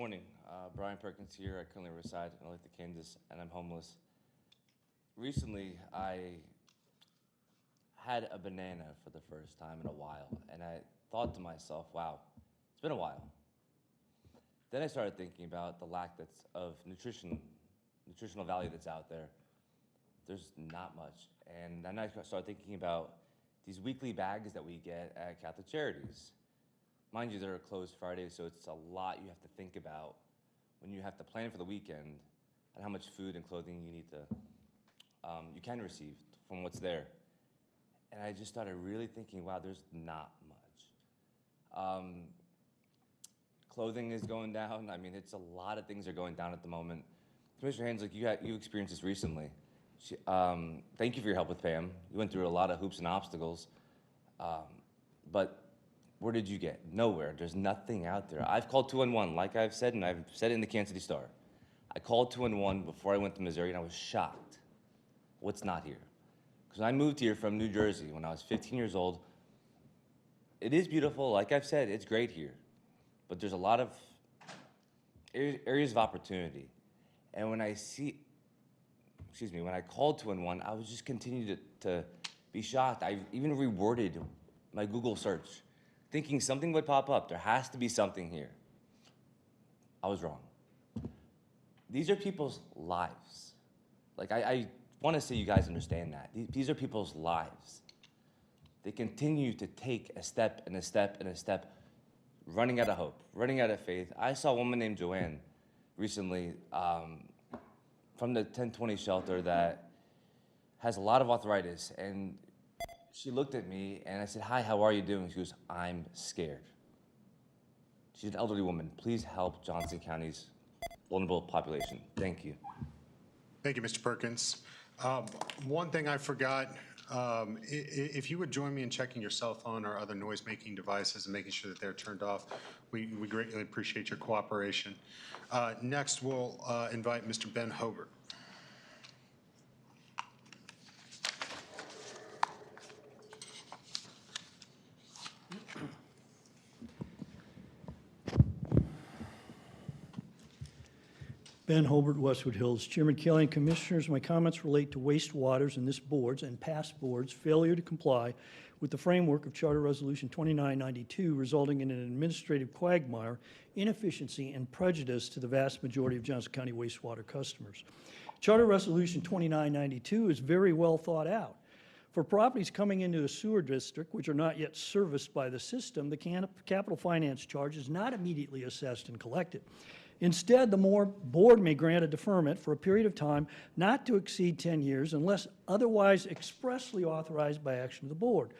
morning. Brian Perkins here. I currently reside in Olathe, Kansas, and I'm homeless. Recently, I had a banana for the first time in a while, and I thought to myself, wow, it's been a while. Then I started thinking about the lack of nutritional value that's out there. There's not much. And then I started thinking about these weekly bags that we get at Catholic Charities. Mind you, they're closed Friday, so it's a lot you have to think about when you have to plan for the weekend and how much food and clothing you can receive from what's there. And I just started really thinking, wow, there's not much. Clothing is going down. I mean, it's a lot of things are going down at the moment. Commissioner Hanslick, you experienced this recently. Thank you for your help with Pam. You went through a lot of hoops and obstacles, but where did you get? Nowhere. There's nothing out there. I've called 211, like I've said, and I've said it in the Kansas City Star. I called 211 before I went to Missouri, and I was shocked what's not here. Because I moved here from New Jersey when I was 15 years old. It is beautiful. Like I've said, it's great here. But there's a lot of areas of opportunity. And when I called 211, I was just continuing to be shocked. I even reworded my Google search, thinking something would pop up. There has to be something here. I was wrong. These are people's lives. Like, I want to say you guys understand that. These are people's lives. They continue to take a step and a step and a step, running out of hope, running out of faith. I saw a woman named Joanne recently from the 1020 shelter that has a lot of arthritis, and she looked at me and I said, "Hi, how are you doing?" She goes, "I'm scared." She's an elderly woman. Please help Johnson County's vulnerable population. Thank you. Thank you, Mr. Perkins. One thing I forgot, if you would join me in checking your cell phone or other noise-making devices and making sure that they're turned off, we greatly appreciate your cooperation. Next, we'll invite Mr. Ben Hobert. Ben Hobert, Westwood Hills. Chairman Kelly and Commissioners, my comments relate to wastewaters and this board's and past boards' failure to comply with the framework of Charter Resolution 2992, resulting in an administrative quagmire, inefficiency, and prejudice to the vast majority of Johnson County wastewater customers. Charter Resolution 2992 is very well thought out. For properties coming into a sewer district which are not yet serviced by the system, the capital finance charge is not immediately assessed and collected. Instead, the board may grant a deferment for a period of time not to exceed 10 years unless otherwise expressly authorized by action of the board.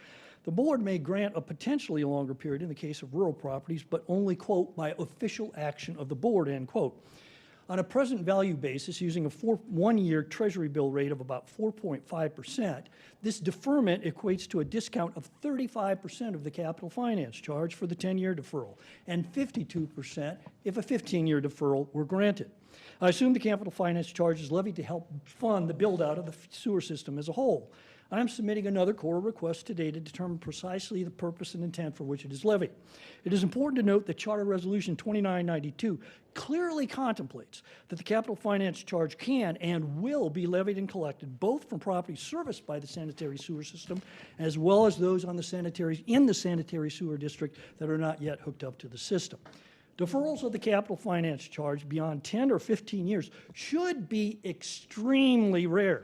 The board may grant a potentially longer period in the case of rural properties, but only, quote, by official action of the board, end quote. On a present value basis, using a one-year Treasury bill rate of about 4.5%, this deferment equates to a discount of 35% of the capital finance charge for the 10-year deferral, and 52% if a 15-year deferral were granted. I assume the capital finance charge is levied to help fund the build-out of the sewer system as a whole. I'm submitting another core request today to determine precisely the purpose and intent for which it is levied. It is important to note that Charter Resolution 2992 clearly contemplates that the capital finance charge can and will be levied and collected both from properties serviced by the sanitary sewer system as well as those on in the sanitary sewer district that are not yet hooked up to the system. Deferrals of the capital finance charge beyond 10 or 15 years should be extremely rare,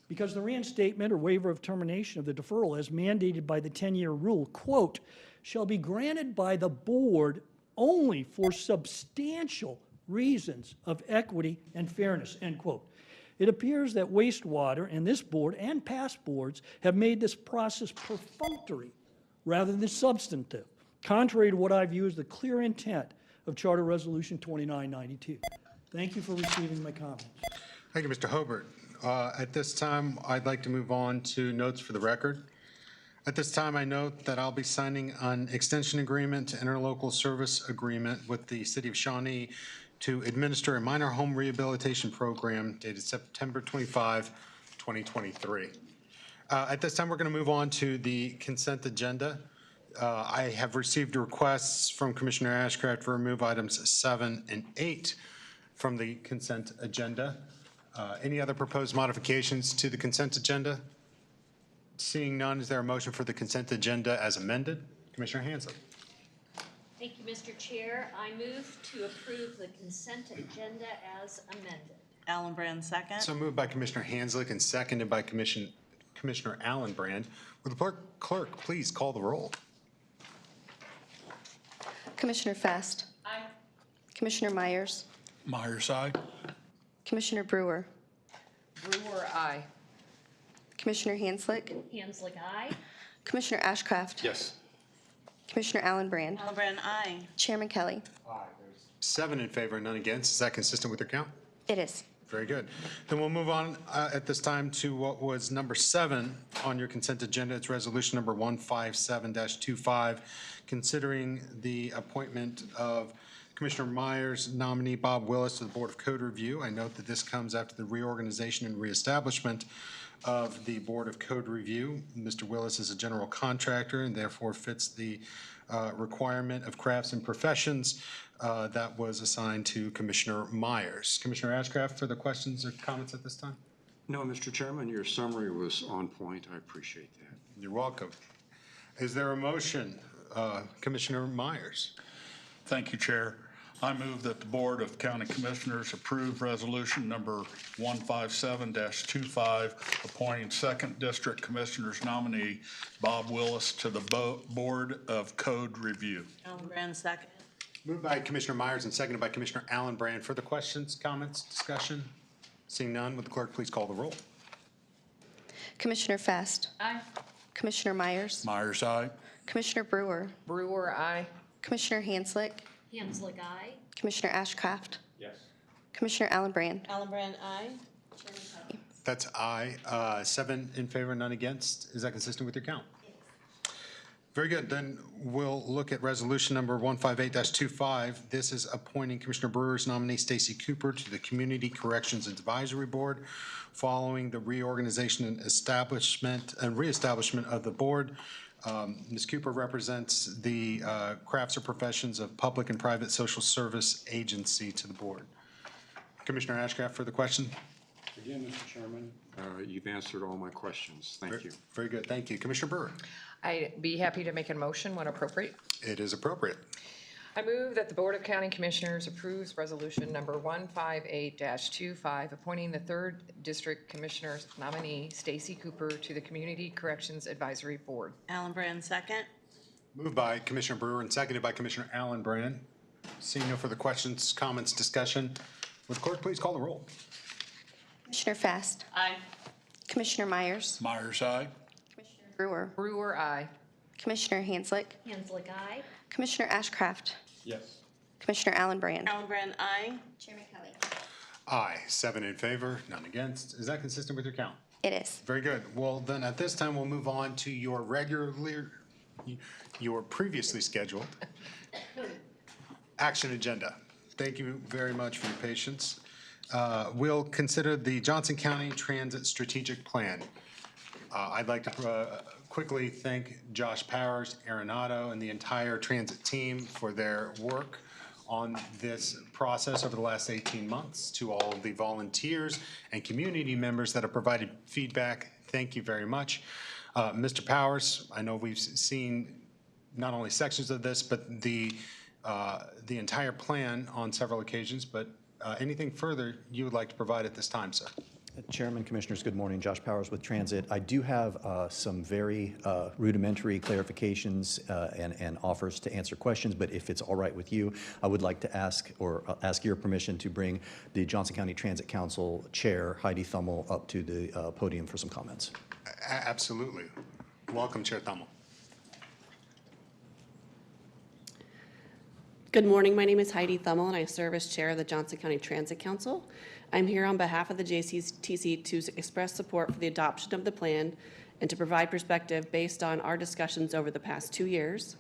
because the reinstatement or waiver of termination of the deferral as mandated by the 10-year rule, quote, shall be granted by the board only for substantial reasons of equity and fairness, end quote. It appears that wastewater and this board and past boards have made this process perfunctory rather than substantive, contrary to what I view as the clear intent of Charter Resolution 2992. Thank you for receiving my comments. Thank you, Mr. Hobert. At this time, I'd like to move on to notes for the record. At this time, I note that I'll be signing an extension agreement to interlocal service agreement with the City of Shawnee to administer a minor home rehabilitation program dated September 25, 2023. At this time, we're going to move on to the consent agenda. I have received requests from Commissioner Ashcraft to remove items 7 and 8 from the consent agenda. Any other proposed modifications to the consent agenda? Seeing none, is there a motion for the consent agenda as amended? Commissioner Hansel. Thank you, Mr. Chair. I move to approve the consent agenda as amended. Allen Brand, second. So moved by Commissioner Hanslick and seconded by Commissioner Allen Brand. Would the clerk please call the roll? Commissioner Fast. Aye. Commissioner Myers. Myers, aye. Commissioner Brewer. Brewer, aye. Commissioner Hanslick. Hanslick, aye. Commissioner Ashcraft. Yes. Commissioner Allen Brand. Allen Brand, aye. Chairman Kelly. 7 in favor, none against. Is that consistent with your count? It is. Very good. Then we'll move on at this time to what was number 7 on your consent agenda. It's resolution number 157-25, considering the appointment of Commissioner Myers' nominee Bob Willis to the Board of Code Review. I note that this comes after the reorganization and reestablishment of the Board of Code Review. Mr. Willis is a general contractor and therefore fits the requirement of crafts and professions that was assigned to Commissioner Myers. Commissioner Ashcraft, further questions or comments at this time? No, Mr. Chairman, your summary was on point. I appreciate that. You're welcome. Is there a motion? Commissioner Myers. Thank you, Chair. I move that the Board of County Commissioners approve resolution number 157-25, appointing 2nd District Commissioner's nominee Bob Willis to the Board of Code Review. Allen Brand, second. Moved by Commissioner Myers and seconded by Commissioner Allen Brand. Further questions, comments, discussion? Seeing none, would the clerk please call the roll? Commissioner Fast. Aye. Commissioner Myers. Myers, aye. Commissioner Brewer. Brewer, aye. Commissioner Hanslick. Hanslick, aye. Commissioner Ashcraft. Yes. Commissioner Allen Brand. Allen Brand, aye. Chairman Kelly. That's aye. 7 in favor, none against. Is that consistent with your count? Very good. Then we'll look at resolution number 158-25. This is appointing Commissioner Brewer's nominee Stacy Cooper to the Community Corrections Advisory Board following the reorganization and reestablishment of the board. Ms. Cooper represents the crafts or professions of public and private social service agency to the board. Commissioner Ashcraft, further question? Again, Mr. Chairman, you've answered all my questions. Thank you. Very good. Thank you. Commissioner Brewer? I'd be happy to make a motion when appropriate. It is appropriate. I move that the Board of County Commissioners approves resolution number 158-25, appointing the 3rd District Commissioner's nominee, Stacy Cooper, to the Community Corrections Advisory Board. Allen Brand, second. Moved by Commissioner Brewer and seconded by Commissioner Allen Brand. Seeing no further questions, comments, discussion, would the clerk please call the roll? Commissioner Fast. Aye. Commissioner Myers. Myers, aye. Commissioner Brewer. Brewer, aye. Commissioner Hanslick. Hanslick, aye. Commissioner Ashcraft. Yes. Commissioner Allen Brand. Allen Brand, aye. Chairman Kelly. Aye. 7 in favor, none against. Is that consistent with your count? It is. Very good. Well, then at this time, we'll move on to your previously scheduled action agenda. Thank you very much for your patience. We'll consider the Johnson County Transit Strategic Plan. I'd like to quickly thank Josh Powers, Arenado, and the entire transit team for their work on this process over the last 18 months. To all of the volunteers and community members that have provided feedback, thank you very much. Mr. Powers, I know we've seen not only sections of this, but the entire plan on several occasions, but anything further you would like to provide at this time, sir? Chairman, Commissioners, good morning. Josh Powers with Transit. I do have some very rudimentary clarifications and offers to answer questions, but if it's all right with you, I would like to ask your permission to bring the Johnson County Transit Council Chair, Heidi Thummel, up to the podium for some comments. Absolutely. Welcome, Chair Thummel. Good morning. My name is Heidi Thummel, and I serve as chair of the Johnson County Transit Council. I'm here on behalf of the JCTC to express support for the adoption of the plan and to provide perspective based on our discussions over the past 2 years.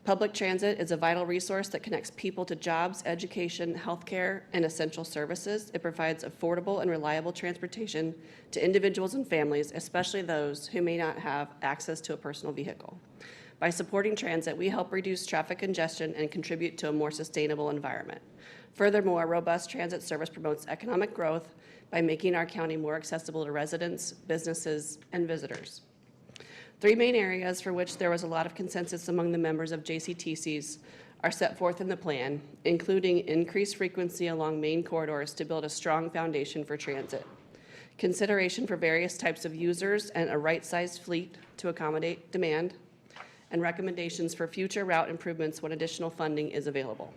Public transit is a vital resource that connects people to jobs, education, healthcare, and essential services. It provides affordable and reliable transportation to individuals and families, especially those who may not have access to a personal vehicle. By supporting transit, we help reduce traffic congestion and contribute to a more sustainable environment. Furthermore, robust transit service promotes economic growth by making our county more accessible to residents, businesses, and visitors. Three main areas for which there was a lot of consensus among the members of JCTCs are set forth in the plan, including increased frequency along main corridors to build a strong foundation for transit, consideration for various types of users and a right-sized fleet to accommodate demand, and recommendations for future route improvements when additional funding is available.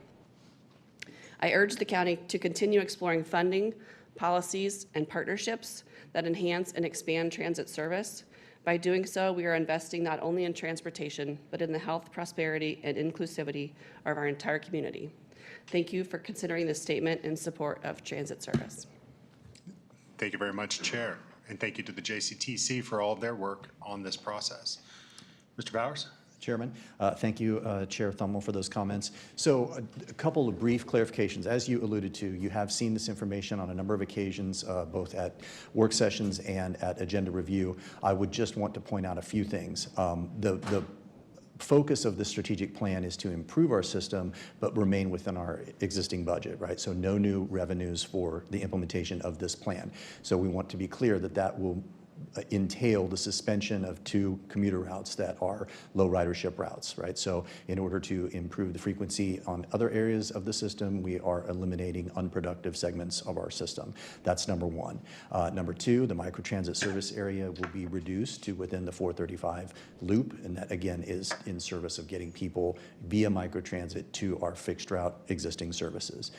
I urge the county to continue exploring funding, policies, and partnerships that enhance and expand transit service. By doing so, we are investing not only in transportation, but in the health, prosperity, and inclusivity of our entire community. Thank you for considering this statement in support of transit service. Thank you very much, Chair, and thank you to the JCTC for all of their work on this process. Mr. Bowers? Chairman, thank you, Chair Thummel, for those comments. So a couple of brief clarifications. As you alluded to, you have seen this information on a number of occasions, both at work sessions and at agenda review. I would just want to point out a few things. The focus of the strategic plan is to improve our system, but remain within our existing budget, right? So no new revenues for the implementation of this plan. So we want to be clear that that will entail the suspension of 2 commuter routes that are low ridership routes, right? So in order to improve the frequency on other areas of the system, we are eliminating unproductive segments of our system. That's number one. Number two, the microtransit service area will be reduced to within the 435 loop, and that again is in service of getting people via microtransit to our fixed route existing services.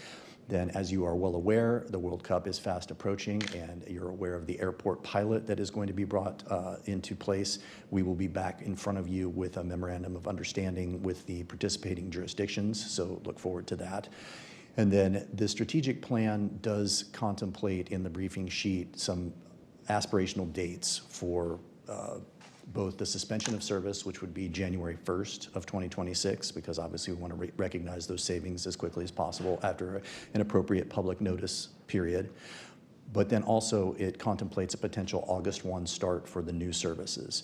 Then, as you are well aware, the World Cup is fast approaching, and you're aware of the airport pilot that is going to be brought into place. We will be back in front of you with a memorandum of understanding with the participating jurisdictions, so look forward to that. And then the strategic plan does contemplate in the briefing sheet some aspirational dates for both the suspension of service, which would be January 1st of 2026, because obviously we want to recognize those savings as quickly as possible after an appropriate public notice period. But then also it contemplates a potential August 1 start for the new services.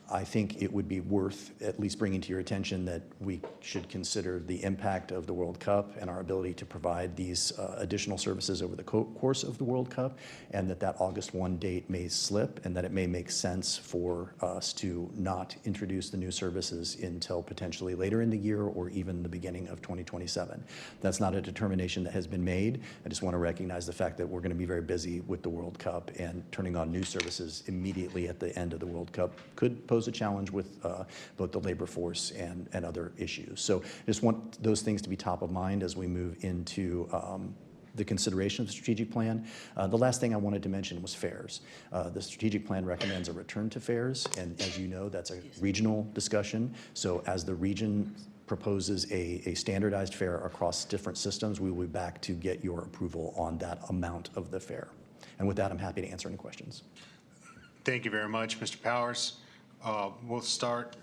I think it would be worth at least bringing to your attention that we should consider the impact of the World Cup and our ability to provide these additional services over the course of the World Cup, and that August 1 date may slip, and that it may make sense for us to not introduce the new services until potentially later in the year or even the beginning of 2027. That's not a determination that has been made. I just want to recognize the fact that we're going to be very busy with the World Cup, and turning on new services immediately at the end of the World Cup could pose a challenge with both the labor force and other issues. So I just want those things to be top of mind as we move into the consideration of the strategic plan. The last thing I wanted to mention was fares. The strategic plan recommends a return to fares, and as you know, that's a regional discussion. So as the region proposes a standardized fare across different systems, we will be back to get your approval on that amount of the fare. And with that, I'm happy to answer any questions. Thank you very much, Mr. Powers. We'll start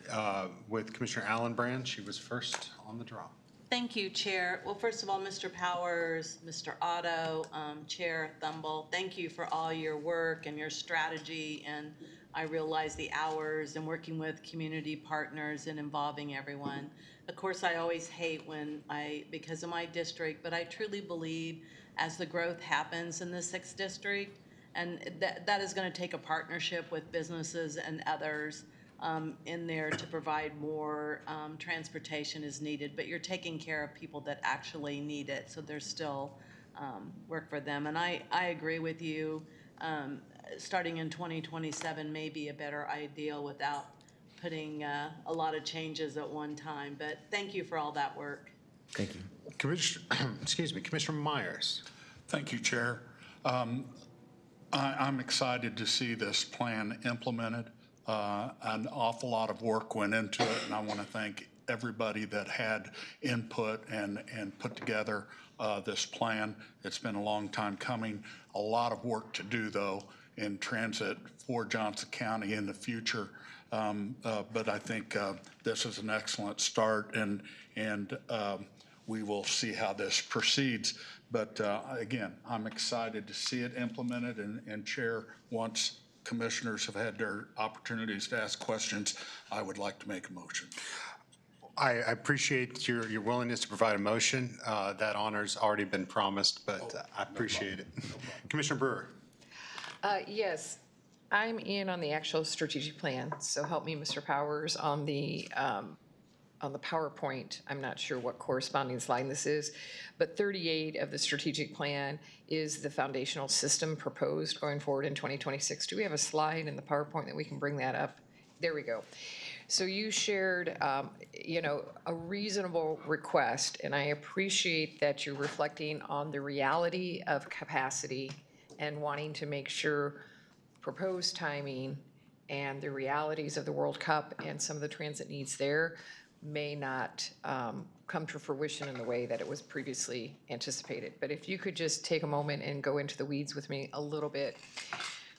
with Commissioner Allenbrand. She was first on the draw. Thank you, Chair. Well, first of all, Mr. Powers, Mr. Otto, Chair Thumble, thank you for all your work and your strategy. And I realize the hours and working with community partners and involving everyone. Of course, I always hate because of my district, but I truly believe as the growth happens in the 6th district, and that is going to take a partnership with businesses and others in there to provide more transportation is needed. But you're taking care of people that actually need it, so there's still work for them. And I agree with you. Starting in 2027 may be a better ideal without putting a lot of changes at one time. But thank you for all that work. Thank you. Commissioner Myers. Thank you, Chair. I'm excited to see this plan implemented. An awful lot of work went into it, and I want to thank everybody that had input and put together this plan. It's been a long time coming. A lot of work to do, though, in transit for Johnson County in the future. But I think this is an excellent start, and we will see how this proceeds. But again, I'm excited to see it implemented, and Chair wants commissioners have had their opportunities to ask questions, I would like to make a motion. I appreciate your willingness to provide a motion. That honor's already been promised, but I appreciate it. Commissioner Brewer. Yes, I'm in on the actual strategic plan, so help me, Mr. Powers, on the PowerPoint. I'm not sure what corresponding slide this is, but 38 of the strategic plan is the foundational system proposed going forward in 2026. Do we have a slide in the PowerPoint that we can bring that up? There we go. So you shared, a reasonable request, and I appreciate that you're reflecting on the reality of capacity and wanting to make sure proposed timing and the realities of the World Cup and some of the transit needs there may not come to fruition in the way that it was previously anticipated. But if you could just take a moment and go into the weeds with me a little bit.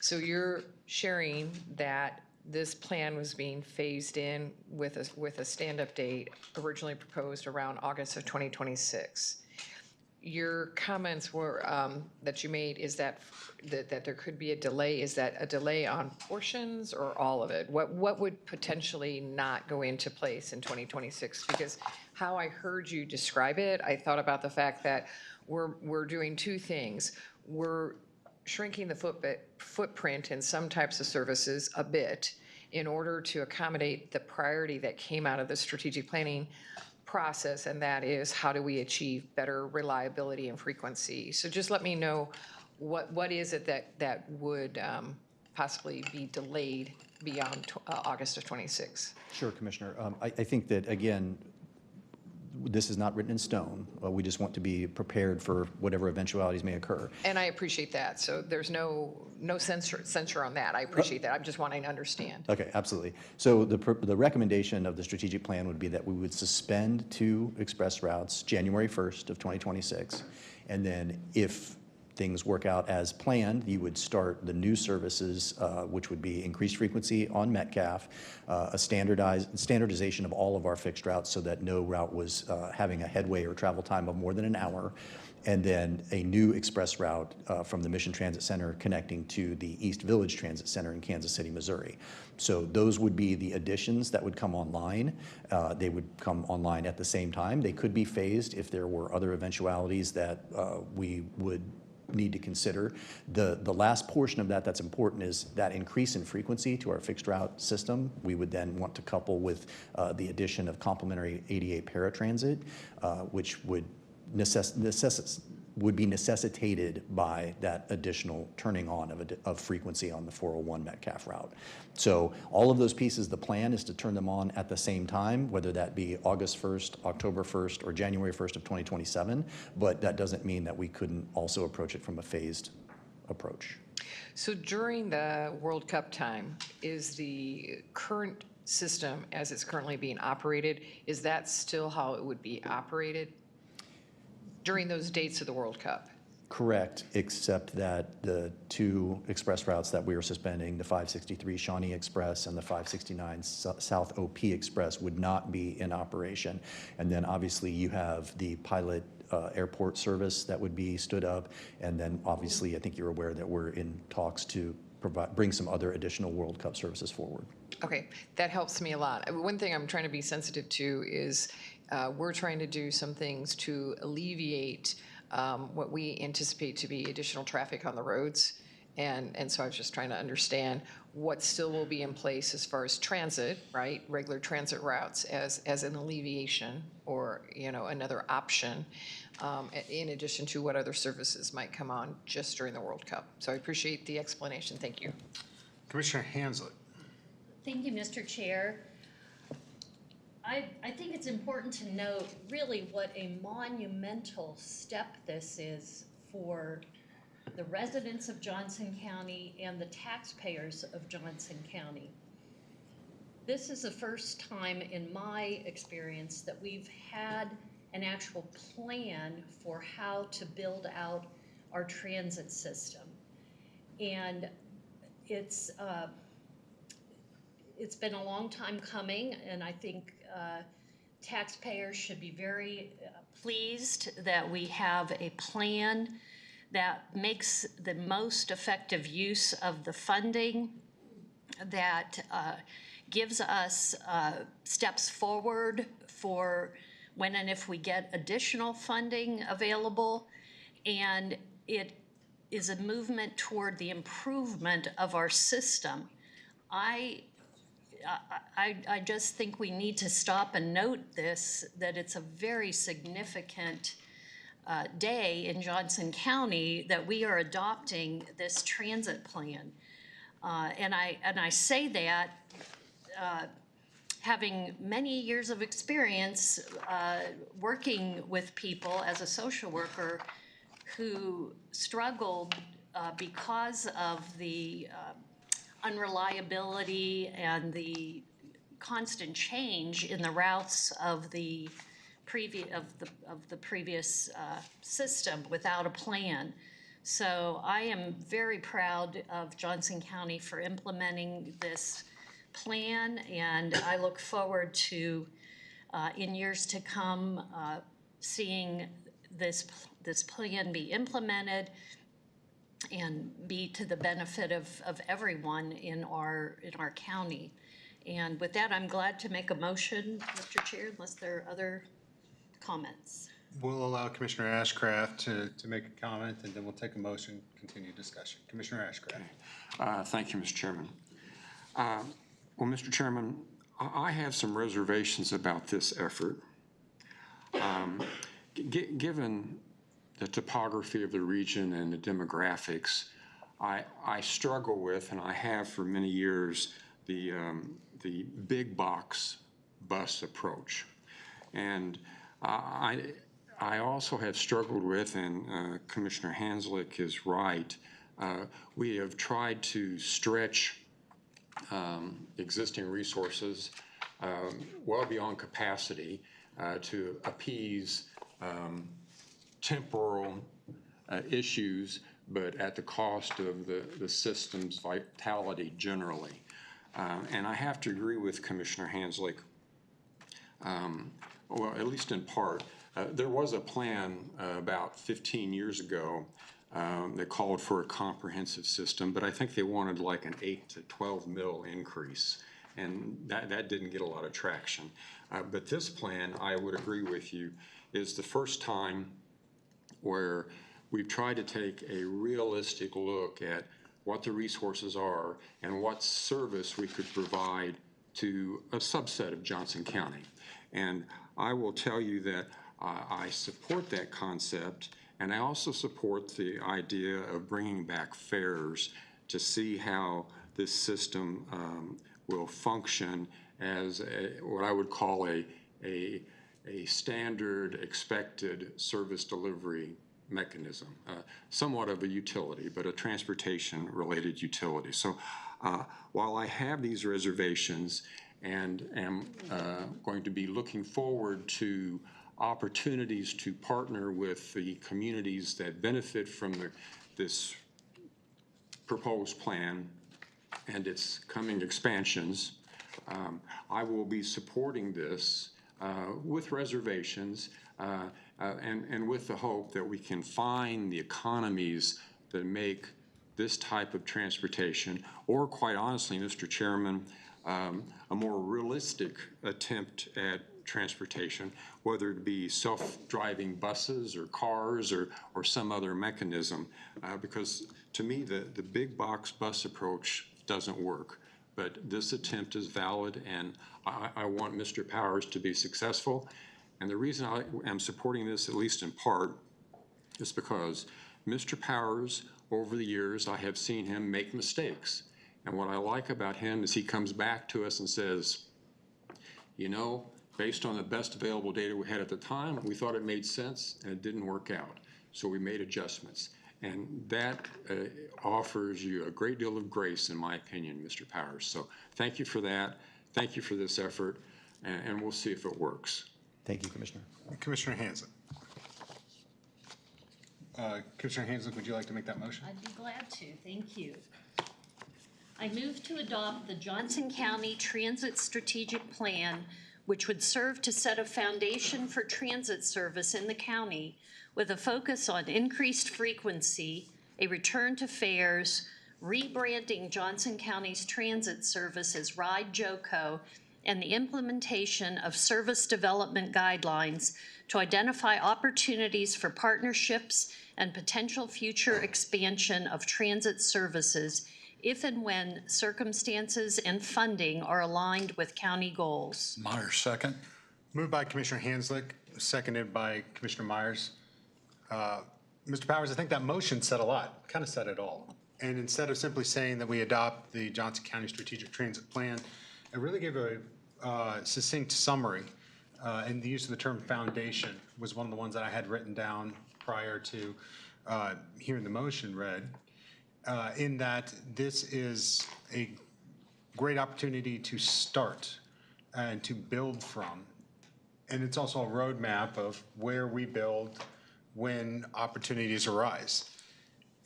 So you're sharing that this plan was being phased in with a stand-up date originally proposed around August of 2026. Your comments were, that you made, is that there could be a delay. Is that a delay on portions or all of it? What would potentially not go into place in 2026? Because how I heard you describe it, I thought about the fact that we're doing two things. We're shrinking the footprint in some types of services a bit in order to accommodate the priority that came out of the strategic planning process, and that is how do we achieve better reliability and frequency. So just let me know what is it that would possibly be delayed beyond August of 26? Sure, Commissioner. I think that, again, this is not written in stone. We just want to be prepared for whatever eventualities may occur. And I appreciate that. So there's no censure on that. I appreciate that. I'm just wanting to understand. Okay, absolutely. So the recommendation of the strategic plan would be that we would suspend 2 express routes January 1st of 2026. And then if things work out as planned, you would start the new services, which would be increased frequency on Metcalf, a standardization of all of our fixed routes so that no route was having a headway or travel time of more than an hour, and then a new express route from the Mission Transit Center connecting to the East Village Transit Center in Kansas City, Missouri. So those would be the additions that would come online. They would come online at the same time. They could be phased if there were other eventualities that we would need to consider. The last portion of that that's important is that increase in frequency to our fixed route system. We would then want to couple with the addition of complementary ADA paratransit, which would be necessitated by that additional turning on of frequency on the 401 Metcalf route. So all of those pieces, the plan is to turn them on at the same time, whether that be August 1st, October 1st, or January 1st of 2027, but that doesn't mean that we couldn't also approach it from a phased approach. So during the World Cup time, is the current system as it's currently being operated, is that still how it would be operated during those dates of the World Cup? Correct, except that the 2 express routes that we are suspending, the 563 Shawnee Express and the 569 South OP Express, would not be in operation. And then obviously you have the pilot airport service that would be stood up. And then obviously I think you're aware that we're in talks to bring some other additional World Cup services forward. Okay, that helps me a lot. One thing I'm trying to be sensitive to is we're trying to do some things to alleviate what we anticipate to be additional traffic on the roads. And so I was just trying to understand what still will be in place as far as transit, right? Regular transit routes as an alleviation or, another option, in addition to what other services might come on just during the World Cup. So I appreciate the explanation. Thank you. Commissioner Hanslick. Thank you, Mr. Chair. I think it's important to note really what a monumental step this is for the residents of Johnson County and the taxpayers of Johnson County. This is the first time in my experience that we've had an actual plan for how to build out our transit system. And it's been a long time coming, and I think taxpayers should be very pleased that we have a plan that makes the most effective use of the funding, that gives us steps forward for when and if we get additional funding available. And it is a movement toward the improvement of our system. I just think we need to stop and note this, that it's a very significant day in Johnson County that we are adopting this transit plan. And I say that having many years of experience working with people as a social worker who struggled because of the unreliability and the constant change in the routes of the previous system without a plan. So I am very proud of Johnson County for implementing this plan, and I look forward to, in years to come, seeing this plan be implemented and be to the benefit of everyone in our county. And with that, I'm glad to make a motion, Mr. Chair, unless there are other comments. We'll allow Commissioner Ashcraft to make a comment, and then we'll take a motion, continue discussion. Commissioner Ashcraft. Thank you, Mr. Chairman. Well, Mr. Chairman, I have some reservations about this effort. Given the topography of the region and the demographics, I struggle with, and I have for many years, the big box bus approach. And I also have struggled with, and Commissioner Hanslick is right, we have tried to stretch existing resources well beyond capacity to appease temporal issues, but at the cost of the system's vitality generally. And I have to agree with Commissioner Hanslick, well, at least in part. There was a plan about 15 years ago that called for a comprehensive system, but I think they wanted like an 8 to 12 mil increase, and that didn't get a lot of traction. But this plan, I would agree with you, is the first time where we've tried to take a realistic look at what the resources are and what service we could provide to a subset of Johnson County. And I will tell you that I support that concept, and I also support the idea of bringing back fares to see how this system will function as what I would call a standard expected service delivery mechanism, somewhat of a utility, but a transportation-related utility. So while I have these reservations and am going to be looking forward to opportunities to partner with the communities that benefit from this proposed plan and its coming expansions, I will be supporting this with reservations and with the hope that we can find the economies that make this type of transportation, or quite honestly, Mr. Chairman, a more realistic attempt at transportation, whether it be self-driving buses or cars or some other mechanism, because to me the big box bus approach doesn't work. But this attempt is valid, and I want Mr. Powers to be successful. And the reason I am supporting this, at least in part, is because Mr. Powers, over the years, I have seen him make mistakes. And what I like about him is he comes back to us and says, you know, based on the best available data we had at the time, we thought it made sense, and it didn't work out. So we made adjustments. And that offers you a great deal of grace, in my opinion, Mr. Powers. So thank you for that. Thank you for this effort, and we'll see if it works. Thank you, Commissioner. Commissioner Hanslick. Commissioner Hanslick, would you like to make that motion? I'd be glad to, thank you. I move to adopt the Johnson County Transit Strategic Plan which would serve to set a foundation for transit service in the county with a focus on increased frequency, a return to fares, rebranding Johnson County's transit service as Ride Joco, and the implementation of service development guidelines to identify opportunities for partnerships and potential future expansion of transit services if and when circumstances and funding are aligned with county goals. Myers, second. Moved by Commissioner Hanslick, seconded by Commissioner Myers. Mr. Powers, I think that motion said a lot, kind of said it all. And instead of simply saying that we adopt the Johnson County Strategic Transit Plan, it really gave a succinct summary. And the use of the term foundation was one of the ones that I had written down prior to hearing the motion read, in that this is a great opportunity to start and to build from. And it's also a roadmap of where we build when opportunities arise.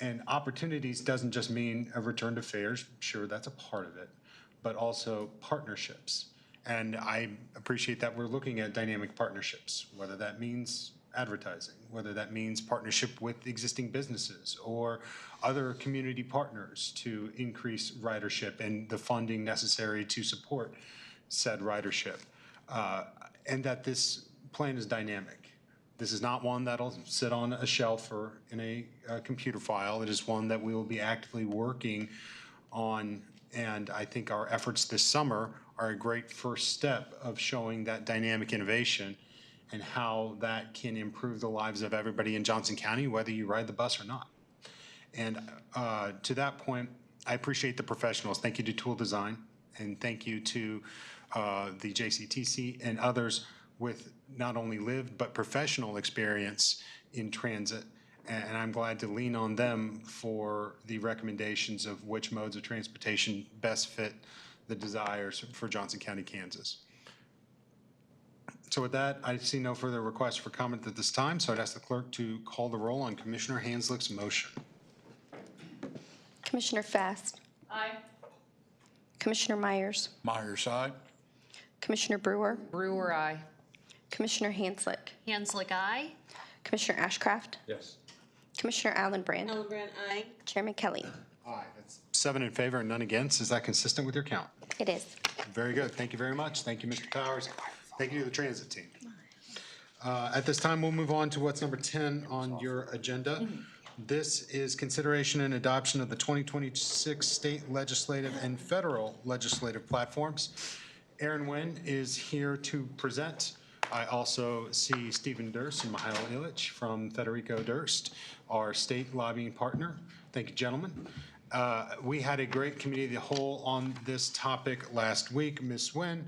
And opportunities doesn't just mean a return to fares, sure, that's a part of it, but also partnerships. And I appreciate that we're looking at dynamic partnerships, whether that means advertising, whether that means partnership with existing businesses or other community partners to increase ridership and the funding necessary to support said ridership. And that this plan is dynamic. This is not one that'll sit on a shelf or in a computer file. It is one that we will be actively working on. And I think our efforts this summer are a great first step of showing that dynamic innovation and how that can improve the lives of everybody in Johnson County, whether you ride the bus or not. And to that point, I appreciate the professionals. Thank you to Tool Design, and thank you to the JCTC and others with not only lived but professional experience in transit. And I'm glad to lean on them for the recommendations of which modes of transportation best fit the desires for Johnson County, Kansas. So with that, I see no further requests for comment at this time, so I'd ask the clerk to call the roll on Commissioner Hanslick's motion. Commissioner Fast. Aye. Commissioner Myers. Myers, aye. Commissioner Brewer. Brewer, aye. Commissioner Hanslick. Hanslick, aye. Commissioner Ashcraft. Yes. Commissioner Allenbrand. Allenbrand, aye. Chairman Kelly. Aye. That's 7 in favor and none against. Is that consistent with your count? It is. Very good. Thank you very much. Thank you, Mr. Powers. Thank you to the transit team. At this time, we'll move on to what's number 10 on your agenda. This is consideration and adoption of the 2026 state legislative and federal legislative platforms. Aaron Nguyen is here to present. I also see Stephen Durst and Mihail Illich from Federico Durst, our state lobbying partner. Thank you, gentlemen. We had a great committee of the whole on this topic last week. Ms. Nguyen,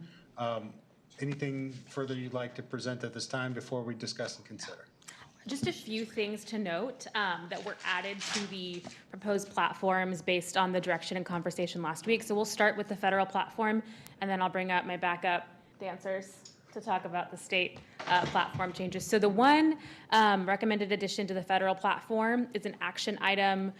anything further you'd like to present at this time before we discuss and consider? Just a few things to note that were added to the proposed platforms based on the direction and conversation last week. So we'll start with the federal platform, and then I'll bring up my backup dancers to talk about the state platform changes. So the one recommended addition to the federal platform is an action item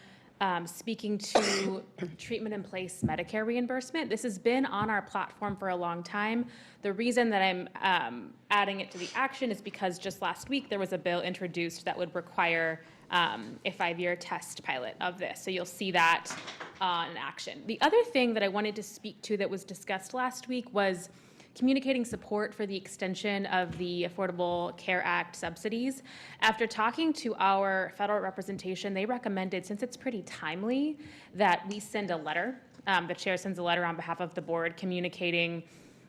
speaking to treatment in place Medicare reimbursement. This has been on our platform for a long time. The reason that I'm adding it to the action is because just last week there was a bill introduced that would require a 5-year test pilot of this. So you'll see that in action. The other thing that I wanted to speak to that was discussed last week was communicating support for the extension of the Affordable Care Act subsidies. After talking to our federal representation, they recommended, since it's pretty timely, that we send a letter. The chair sends a letter on behalf of the board communicating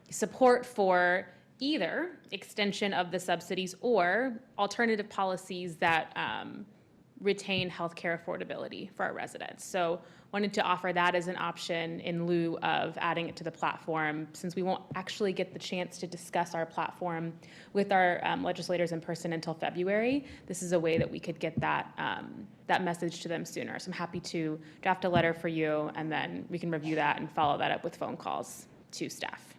support for either extension of the subsidies or alternative policies that retain healthcare affordability for our residents. So wanted to offer that as an option in lieu of adding it to the platform, since we won't actually get the chance to discuss our platform with our legislators in person until February. This is a way that we could get that that message to them sooner. So I'm happy to draft a letter for you, and then we can review that and follow that up with phone calls to staff.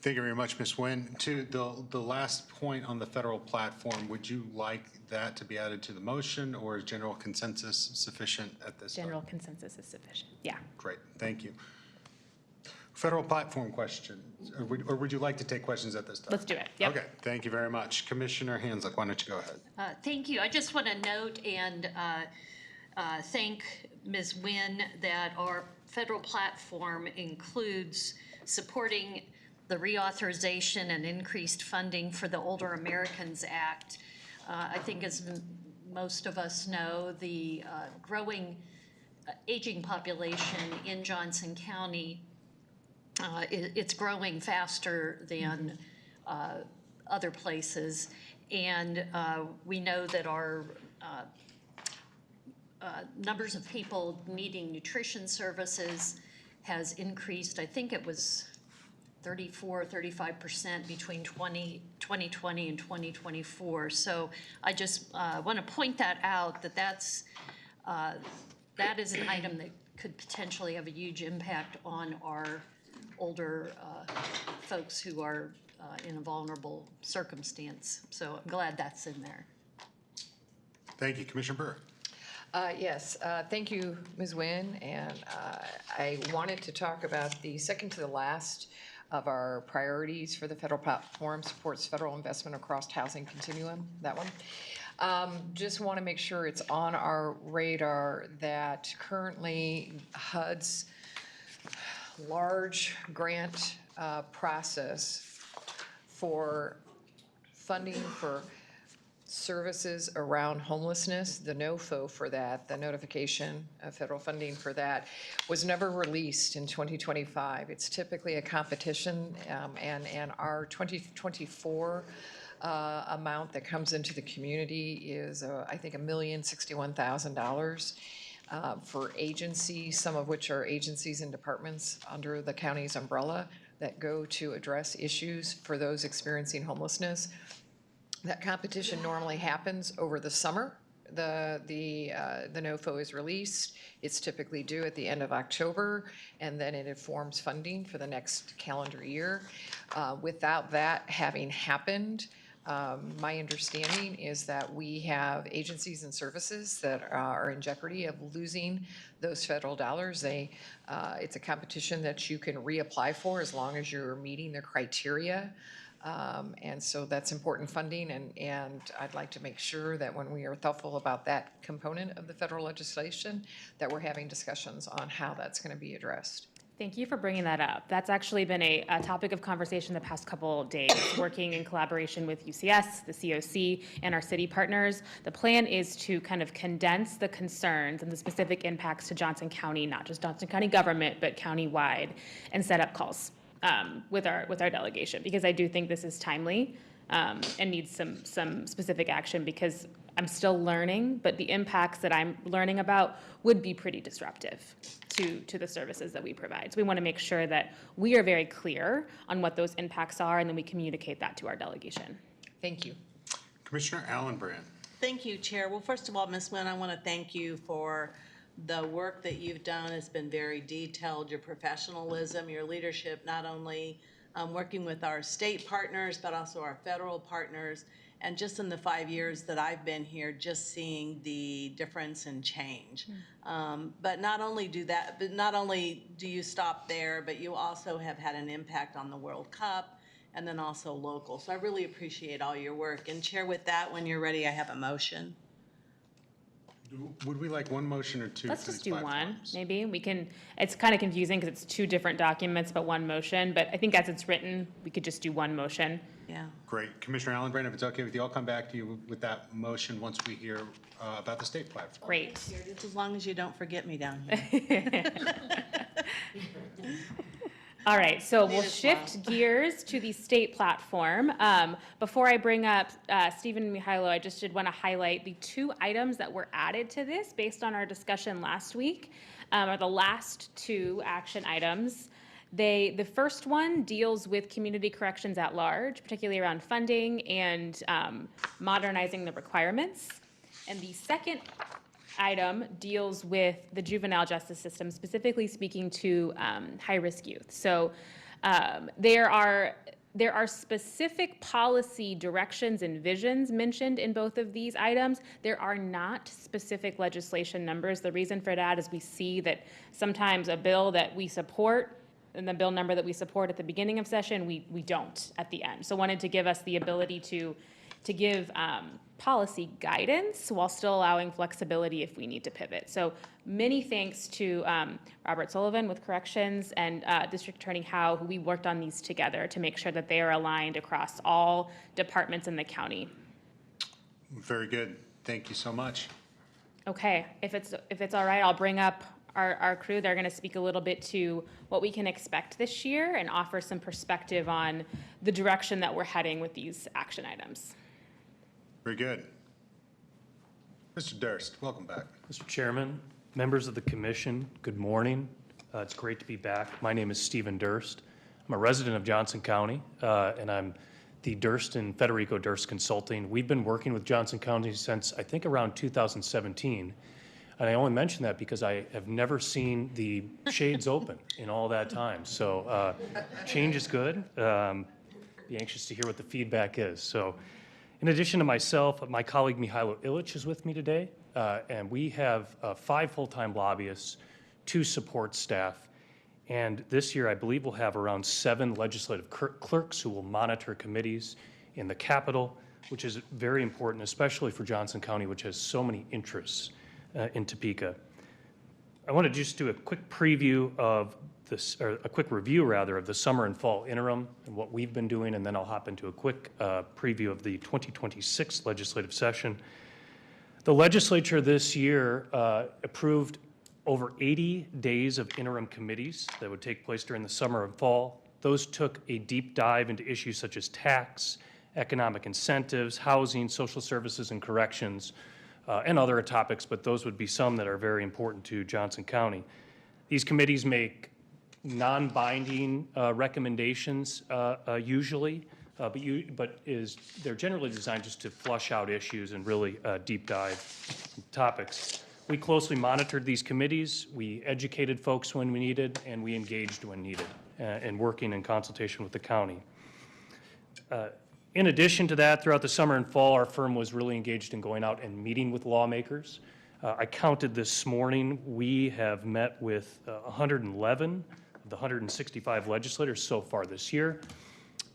Thank you very much, Ms. Nguyen. To the last point on the federal platform, would you like that to be added to the motion, or is general consensus sufficient at this time? General consensus is sufficient, yeah. Great, thank you. Federal platform question, or would you like to take questions at this time? Let's do it. Yep. Okay, thank you very much. Commissioner Hanslick, why don't you go ahead? Thank you. I just want to note and thank Ms. Nguyen that our federal platform includes supporting the reauthorization and increased funding for the Older Americans Act. I think as most of us know, the growing aging population in Johnson County, it's growing faster than other places. And we know that our numbers of people needing nutrition services has increased. I think it was 35% between 2020 and 2024. So I just want to point that out, that is an item that could potentially have a huge impact on our older folks who are in a vulnerable circumstance. So I'm glad that's in there. Thank you. Commissioner Burr. Yes, thank you, Ms. Nguyen. And I wanted to talk about the second to the last of our priorities for the federal platform, supports federal investment across housing continuum, that one. Just want to make sure it's on our radar that currently HUD's large grant process for funding for services around homelessness, the NOFO for that, the notification of federal funding for that, was never released in 2025. It's typically a competition, and our 2024 amount that comes into the community is, I think, $1,061,000 for agencies, some of which are agencies and departments under the county's umbrella that go to address issues for those experiencing homelessness. That competition normally happens over the summer. The NOFO is released. It's typically due at the end of October, and then it informs funding for the next calendar year. Without that having happened, my understanding is that we have agencies and services that are in jeopardy of losing those federal dollars. It's a competition that you can reapply for as long as you're meeting the criteria. And so that's important funding, and I'd like to make sure that when we are thoughtful about that component of the federal legislation, that we're having discussions on how that's going to be addressed. Thank you for bringing that up. That's actually been a topic of conversation the past couple of days, working in collaboration with UCS, the COC, and our city partners. The plan is to kind of condense the concerns and the specific impacts to Johnson County, not just Johnson County government, but county-wide, and set up calls with our delegation, because I do think this is timely and needs some specific action, because I'm still learning, but the impacts that I'm learning about would be pretty disruptive to the services that we provide. So we want to make sure that we are very clear on what those impacts are, and then we communicate that to our delegation. Thank you. Commissioner Allenbrand. Thank you, Chair. Well, first of all, Ms. Nguyen, I want to thank you for the work that you've done. Has been very detailed, your professionalism, your leadership, not only working with our state partners, but also our federal partners. And just in the 5 years that I've been here, just seeing the difference and change. But not only do you stop there, but you also have had an impact on the World Cup and then also local. So I really appreciate all your work. And Chair, with that, when you're ready, I have a motion. Would we like one motion or two? Let's for just these do one, platforms? maybe. We can, it's kind of confusing because it's two different documents, but one motion. But I think as it's written, we could just do one motion. Yeah. Great. Commissioner Allenbrand, if it's okay with you, I'll come back to you with that motion once we hear about the state platform. Great. Just as long as you don't forget me down here. All right, so we'll shift gears to the state platform. Before I bring up Stephen and Mihailo, I just did want to highlight the two items that were added to this based on our discussion last week, are the last two action items. The first one deals with community corrections at large, particularly around funding and modernizing the requirements. And the second item deals with the juvenile justice system, specifically speaking to high-risk youth. So there are specific policy directions and visions mentioned in both of these items. There are not specific legislation numbers. The reason for that is we see that sometimes a bill that we support and the bill number that we support at the beginning of session, we don't at the end. So wanted to give us the ability to give policy guidance while still allowing flexibility if we need to pivot. So many thanks to Robert Sullivan with Corrections and District Attorney Howe, who we worked on these together to make sure that they are aligned across all departments in the county. Very good. Thank you so much. Okay, if it's all right, I'll bring up our crew. They're going to speak a little bit to what we can expect this year and offer some perspective on the direction that we're heading with these action items. Very good. Mr. Durst, welcome back. Mr. Chairman, members of the commission, good morning. It's great to be back. My name is Stephen Durst. I'm a resident of Johnson County, and I'm the Durst and Federico Durst Consulting. We've been working with Johnson County since, I think, around 2017. And I only mention that because I have never seen the shades open in all that time. So change is good. Be anxious to hear what the feedback is. So in addition to myself, my colleague Mihailo Illich is with me today. And we have 5 full-time lobbyists, 2 support staff. And this year, I believe we'll have around 7 legislative clerks who will monitor committees in the Capitol, which is very important, especially for Johnson County, which has so many interests in Topeka. I want to just do a quick preview of this, or a quick review rather, of the summer and fall interim and what we've been doing, and then I'll hop into a quick preview of the 2026 legislative session. The legislature this year approved over 80 days of interim committees that would take place during the summer and fall. Those took a deep dive into issues such as tax, economic incentives, housing, social services, and corrections, and other topics, but those would be some that are very important to Johnson County. These committees make non-binding recommendations usually, but they're generally designed just to flush out issues and really deep dive topics. We closely monitored these committees, we educated folks when we needed, and we engaged when needed, and working in consultation with the county. In addition to that, throughout the summer and fall, our firm was really engaged in going out and meeting with lawmakers. I counted this morning, we have met with 111 of the 165 legislators so far this year.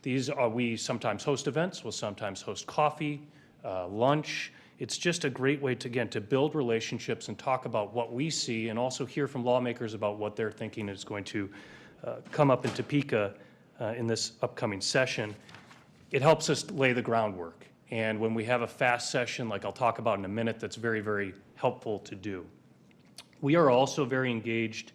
These are, we sometimes host events, we'll sometimes host coffee, lunch. It's just a great way to, again, to build relationships and talk about what we see and also hear from lawmakers about what they're thinking is going to come up in Topeka in this upcoming session. It helps us lay the groundwork. And when we have a fast session, like I'll talk about in a minute, that's very, very helpful to do. We are also very engaged,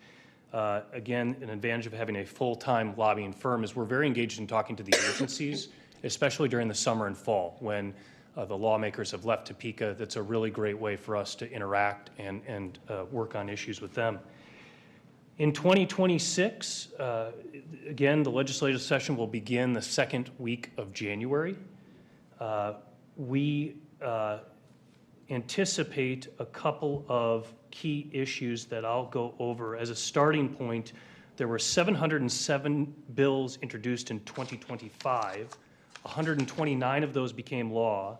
again, an advantage of having a full-time lobbying firm is we're very engaged in talking to the agencies, especially during the summer and fall when the lawmakers have left Topeka. That's a really great way for us to interact and work on issues with them. In 2026, again, the legislative session will begin the second week of January. We anticipate a couple of key issues that I'll go over. As a starting point, there were 707 bills introduced in 2025. 129 of those became law.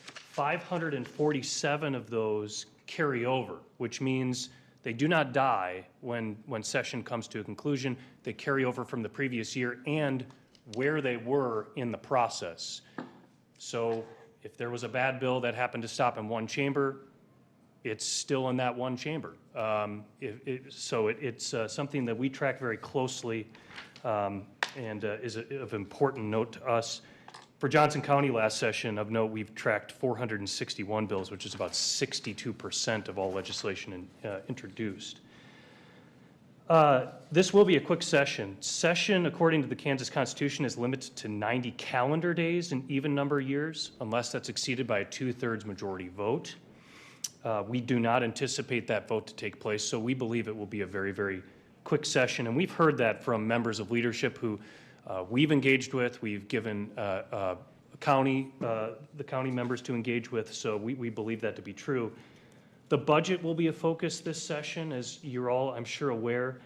547 of those carry over, which means they do not die when session comes to a conclusion. They carry over from the previous year and where they were in the process. So if there was a bad bill that happened to stop in one chamber, it's still in that one chamber. It's something that we track very closely and is of important note to us. For Johnson County last session, of note, we've tracked 461 bills, which is about 62% of all legislation introduced. This will be a quick session. Session, according to the Kansas Constitution, is limited to 90 calendar days in even number years, unless that's exceeded by a 2/3 majority vote. We do not anticipate that vote to take place, so we believe it will be a very, very quick session. And we've heard that from members of leadership who we've engaged with, we've given the county members to engage with, so we believe that to be true. The budget will be a focus this session, as you're all, I'm sure, aware.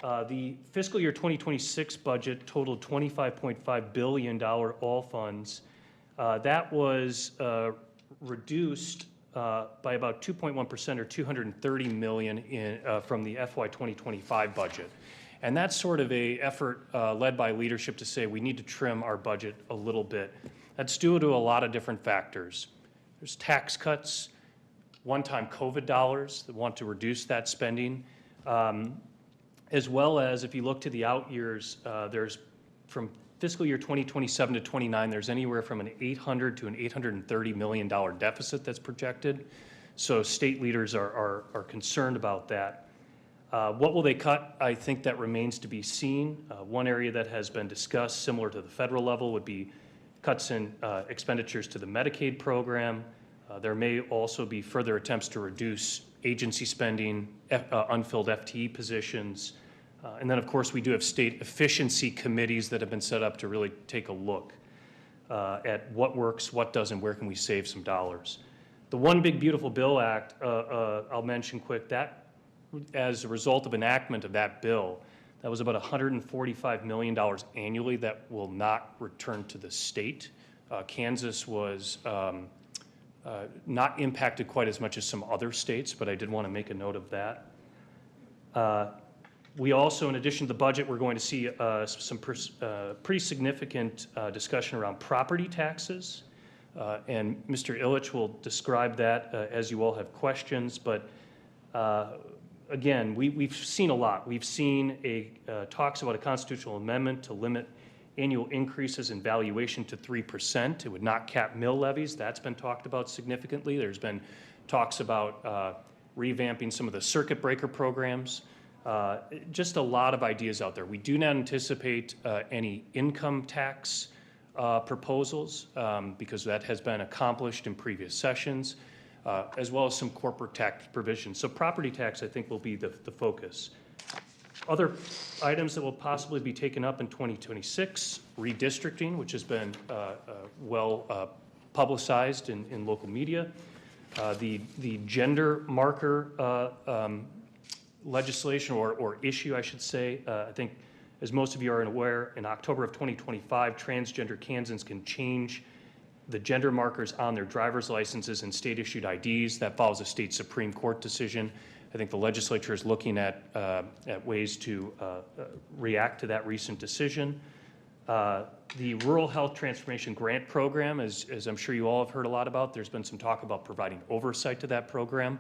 The fiscal year 2026 budget totaled $25.5 billion all funds. That was reduced by about 2.1% or $230 million from the FY 2025 budget. And that's sort of a effort led by leadership to say we need to trim our budget a little bit. That's due to a lot of different factors. There's tax cuts, one-time COVID dollars that want to reduce that spending, as well as if you look to the out years, there's from fiscal year 2027 to 29, there's anywhere from an $800 to an $830 million deficit that's projected. So state leaders are concerned about that. What will they cut? I think that remains to be seen. One area that has been discussed, similar to the federal level, would be cuts in expenditures to the Medicaid program. There may also be further attempts to reduce agency spending, unfilled FTE positions. And then, of course, we do have state efficiency committees that have been set up to really take a look at what works, what doesn't, where can we save some dollars. The One Big Beautiful Bill Act, I'll mention quick, that as a result of enactment of that bill, that was about $145 million annually that will not return to the state. Kansas was not impacted quite as much as some other states, but I did want to make a note of that. We also, in addition to the budget, we're going to see some pretty significant discussion around property taxes. And Mr. Ilitch will describe that as you all have questions. But again, we've seen a lot. We've seen talks about a constitutional amendment to limit annual increases in valuation to 3%. It would not cap mill levies. That's been talked about significantly. There's been talks about revamping some of the circuit breaker programs. Just a lot of ideas out there. We do not anticipate any income tax proposals because that has been accomplished in previous sessions, as well as some corporate tax provisions. So property tax, I think, will be the focus. Other items that will possibly be taken up in 2026, redistricting, which has been well publicized in local media. The gender marker legislation or issue, I should say. I think, as most of you are aware, in October of 2025, transgender Kansans can change the gender markers on their driver's licenses and state-issued IDs. That follows a state Supreme Court decision. I think the legislature is looking at ways to react to that recent decision. The Rural Health Transformation Grant Program, as I'm sure you all have heard a lot about, there's been some talk about providing oversight to that program.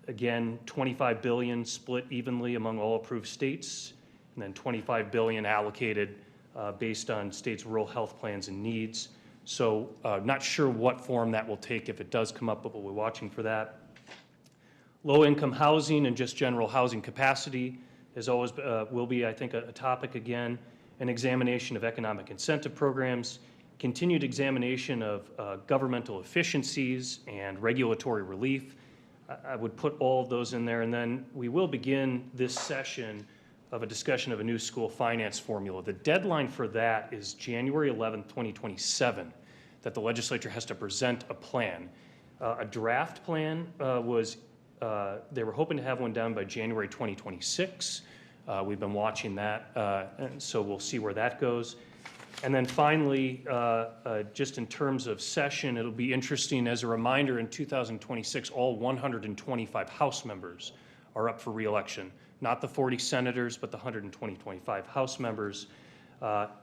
Again, $25 billion split evenly among all approved states, and then $25 billion allocated based on states' rural health plans and needs. So not sure what form that will take if it does come up, but we'll be watching for that. Low-income housing and just general housing capacity is always will be, I think, a topic again. An examination of economic incentive programs, continued examination of governmental efficiencies and regulatory relief. I would put all of those in there, and then we will begin this session of a discussion of a new school finance formula. The deadline for that is January 11th, 2027, that the legislature has to present a plan. A draft plan they were hoping to have one done by January 2026. We've been watching that, and so we'll see where that goes. And then finally, just in terms of session, it'll be interesting as a reminder, in 2026, all 125 House members are up for re-election. Not the 40 senators, but the 125 House members,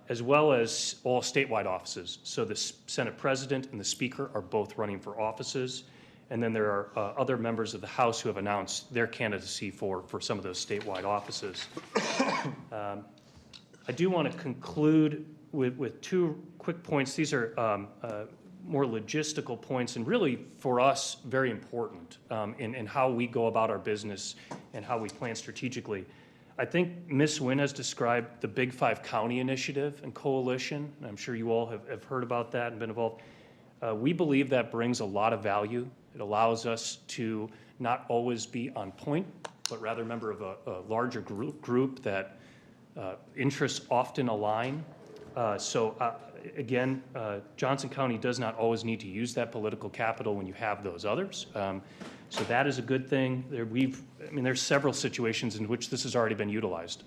as well as all statewide offices. So the Senate President and the Speaker are both running for offices. And then there are other members of the House who have announced their candidacy for some of those statewide offices. I do want to conclude with two quick points. These are more logistical points and really, for us, very important in how we go about our business and how we plan strategically. I think Ms. Wynn has described the Big Five County Initiative and Coalition, and I'm sure you all have heard about that and been involved. We believe that brings a lot of value. It allows us to not always be on point, but rather a member of a larger group that interests often align. Again, Johnson County does not always need to use that political capital when you have those others. So that is a good thing. There's several situations in which this has already been utilized.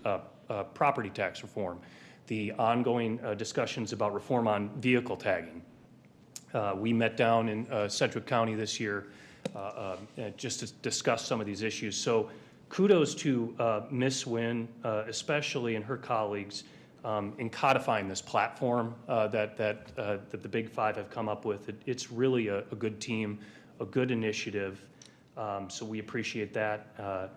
Property tax reform, the ongoing discussions about reform on vehicle tagging. We met down in Sedgwick County this year just to discuss some of these issues. So kudos to Ms. Nguyen, especially and her colleagues, in codifying this platform that the Big Five have come up with. It's really a good team, a good initiative, so we appreciate that.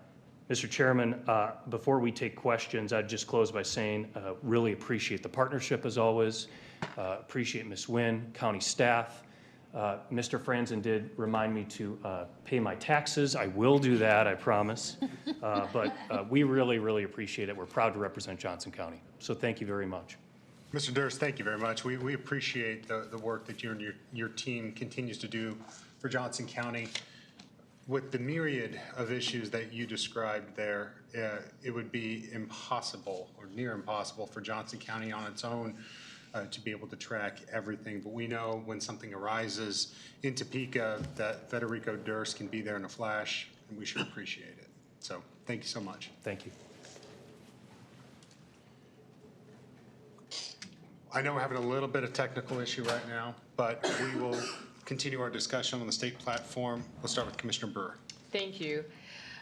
Mr. Chairman, before we take questions, I'd just close by saying really appreciate the partnership as always, appreciate Ms. Nguyen, county staff. Mr. Franzen did remind me to pay my taxes. I will do that, I promise. But we really, really appreciate it. We're proud to represent Johnson County. So thank you very much. Mr. Durst, thank you very much. We appreciate the work that you and your team continues to do for Johnson County. With the myriad of issues that you described there, it would be impossible or near impossible for Johnson County on its own to be able to track everything. But we know when something arises in Topeka that Federico Durst can be there in a flash, and we should appreciate it. So thank you so much. Thank you. I know we're having a little bit of technical issue right now, but we will continue our discussion on the state platform. We'll start with Commissioner Brewer. Thank you.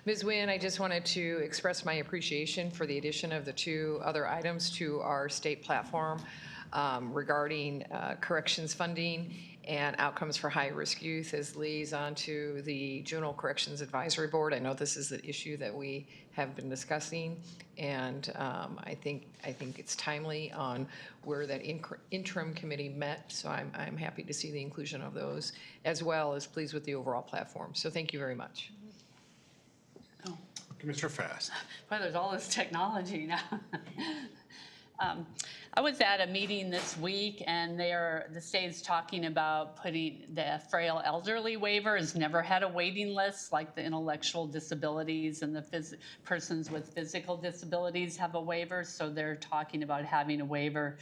Ms. Nguyen, I just wanted to express my appreciation for the addition of the two other items to our state platform regarding corrections funding and outcomes for high-risk youth as liaison to the Juvenile Corrections Advisory Board. I know this is an issue that we have been discussing, and I think it's timely on where that interim committee met, so I'm happy to see the inclusion of those, as well as pleased with the overall platform. So thank you very much. Commissioner Fast. Well, there's all this technology now. I was at a meeting this week, and the state's talking about putting the frail elderly waiver has never had a waiting list like the intellectual disabilities and the persons with physical disabilities have a waiver. So they're talking about having a waiver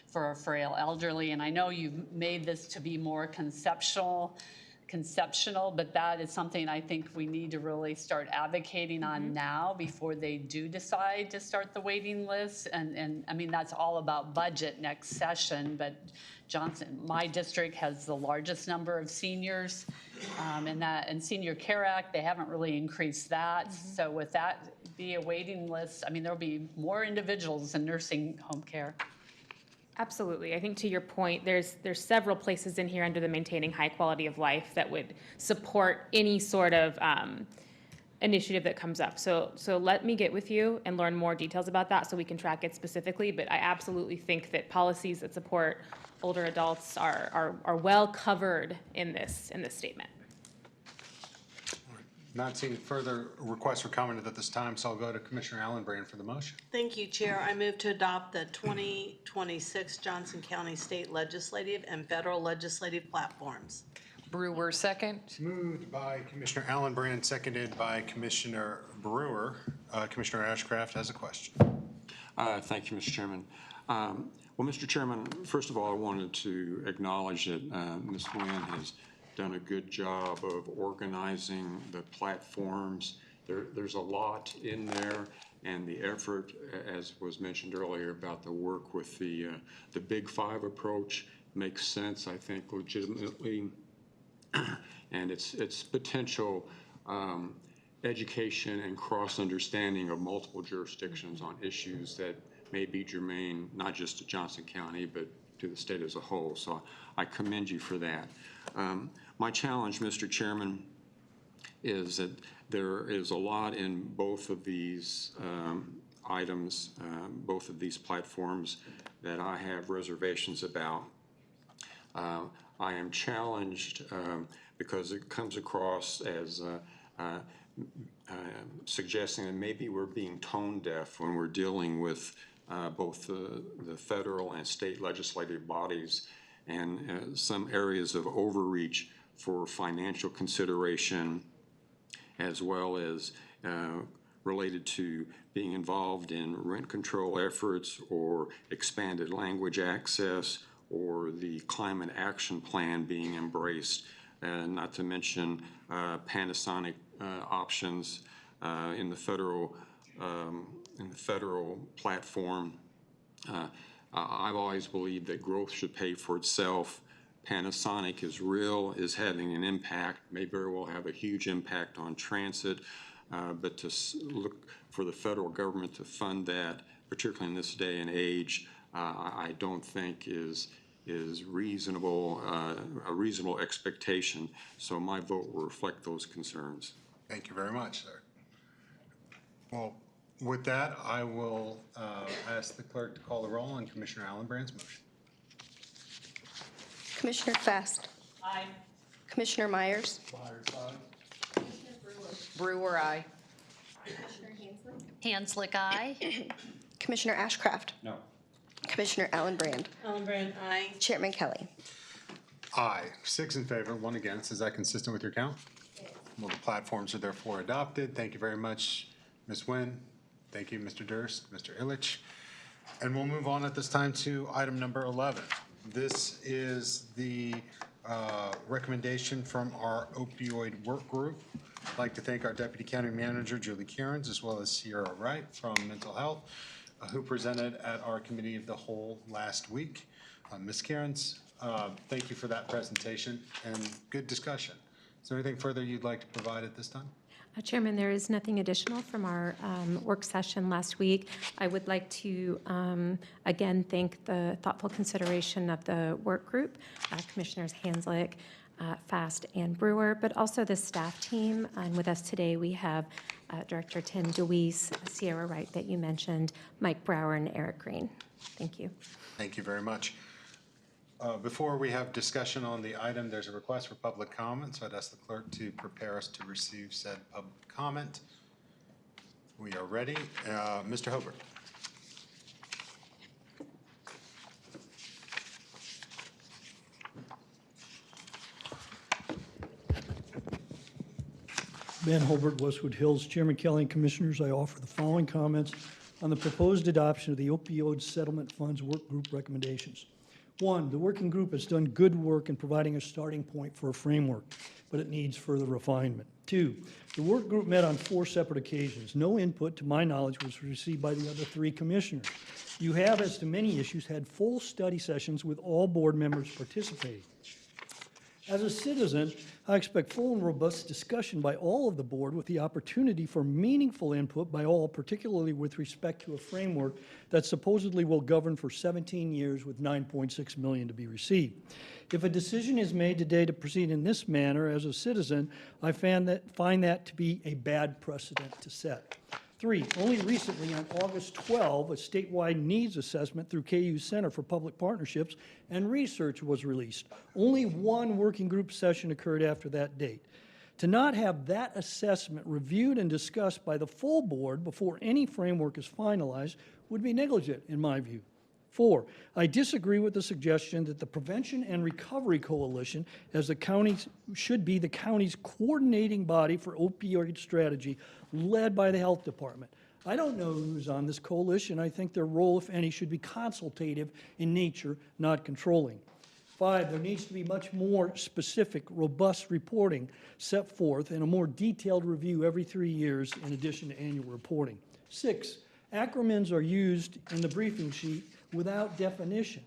for a frail elderly. And I know you've made this to be more conceptual, but that is something I think we need to really start advocating on now before they do decide to start the waiting list. And I mean, that's all about budget next session, but my district has the largest number of seniors, and Senior Care Act, they haven't really increased that. So with that be a waiting list, I mean, there'll be more individuals in nursing home care. Absolutely. I think to your point, there's several places in here under the maintaining high quality of life that would support any sort of initiative that comes up. So let me get with you and learn more details about that so we can track it specifically. But I absolutely think that policies that support older adults are well covered in this statement. Not seeing further requests for comment at this time, so I'll go to Commissioner Allenbrand for the motion. Thank you, Chair. I move to adopt the 2026 Johnson County State Legislative and Federal Legislative Platforms. Brewer, second. Moved by Commissioner Allenbrand, seconded by Commissioner Brewer. Commissioner Ashcraft has a question. Thank you, Mr. Chairman. Well, Mr. Chairman, first of all, I wanted to acknowledge that Ms. Nguyen has done a good job of organizing the platforms. There's a lot in there, and the effort, as was mentioned earlier, about the work with the Big Five approach makes sense, I think, legitimately, and its potential education and cross-understanding of multiple jurisdictions on issues that may be germane, not just to Johnson County, but to the state as a whole. So I commend you for that. My challenge, Mr. Chairman, is that there is a lot in both of these items, both of these platforms, that I have reservations about. I am challenged because it comes across as suggesting that maybe we're being tone deaf when we're dealing with both the federal and state legislative bodies, and some areas of overreach for financial consideration, as well as related to being involved in rent control efforts or expanded language access or the climate action plan being embraced, not to mention Panasonic options in the federal platform. I've always believed that growth should pay for itself. Panasonic is real, is having an impact, may very well have a huge impact on transit. but to look for the federal government to fund that, particularly in this day and age, I don't think is reasonable, a reasonable expectation. So my vote will reflect those concerns. Thank you very much, sir. Well, with that, I will ask the clerk to call the roll on Commissioner Allenbrand's motion. Commissioner Fast. Aye. Commissioner Myers. Brewer, aye. Hanslick, aye. Commissioner Ashcraft. No. Commissioner Allenbrand. Allenbrand, aye. Chairman Kelly. Aye. 6 in favor, 1 against. Is that consistent with your count? Well, the platforms are therefore adopted. Thank you very much, Ms. Nguyen. Thank you, Mr. Durst, Mr. Illich. And we'll move on at this time to item number 11. This is the recommendation from our opioid work group. I'd like to thank our Deputy County Manager, Julie Cairns, as well as Sierra Wright from Mental Health, who presented at our Committee of the Whole last week. Ms. Cairns, thank you for that presentation and good discussion. Is there anything further you'd like to provide at this time? Chairman, there is nothing additional from our work session last week. I would like to again thank the thoughtful consideration of the work group, Commissioners Hanslick, Fast, and Brewer, but also the staff team. And with us today, we have Director Tim DeWeese, Sierra Wright that you mentioned, Mike Brower, and Eric Green. Thank you. Thank you very much. Before we have discussion on the item, there's a request for public comment, so I'd ask the clerk to prepare us to receive said public comment. We are ready. Mr. Hobart. Ben Hobart, Westwood Hills. Chairman Kelly and Commissioners, I offer the following comments on the proposed adoption of the Opioid Settlement Fund's work group recommendations. 1, the working group has done good work in providing a starting point for a framework, but it needs further refinement. 2, the work group met on 4 separate occasions. No input, to my knowledge, was received by the other 3 commissioners. You have, as to many issues, had full study sessions with all board members participating. As a citizen, I expect full and robust discussion by all of the board with the opportunity for meaningful input by all, particularly with respect to a framework that supposedly will govern for 17 years with $9.6 million to be received. If a decision is made today to proceed in this manner as a citizen, I find that to be a bad precedent to set. 3, only recently on August 12, a statewide needs assessment through KU Center for Public Partnerships and Research was released. Only 1 working group session occurred after that date. To not have that assessment reviewed and discussed by the full board before any framework is finalized would be negligent, in my view. 4, I disagree with the suggestion that the Prevention and Recovery Coalition, as the county's, should be the county's coordinating body for opioid strategy, led by the health department. I don't know who's on this coalition. I think their role, if any, should be consultative in nature, not controlling. 5, there needs to be much more specific, robust reporting set forth and a more detailed review every 3 years in addition to annual reporting. 6, acronyms are used in the briefing sheet without definition.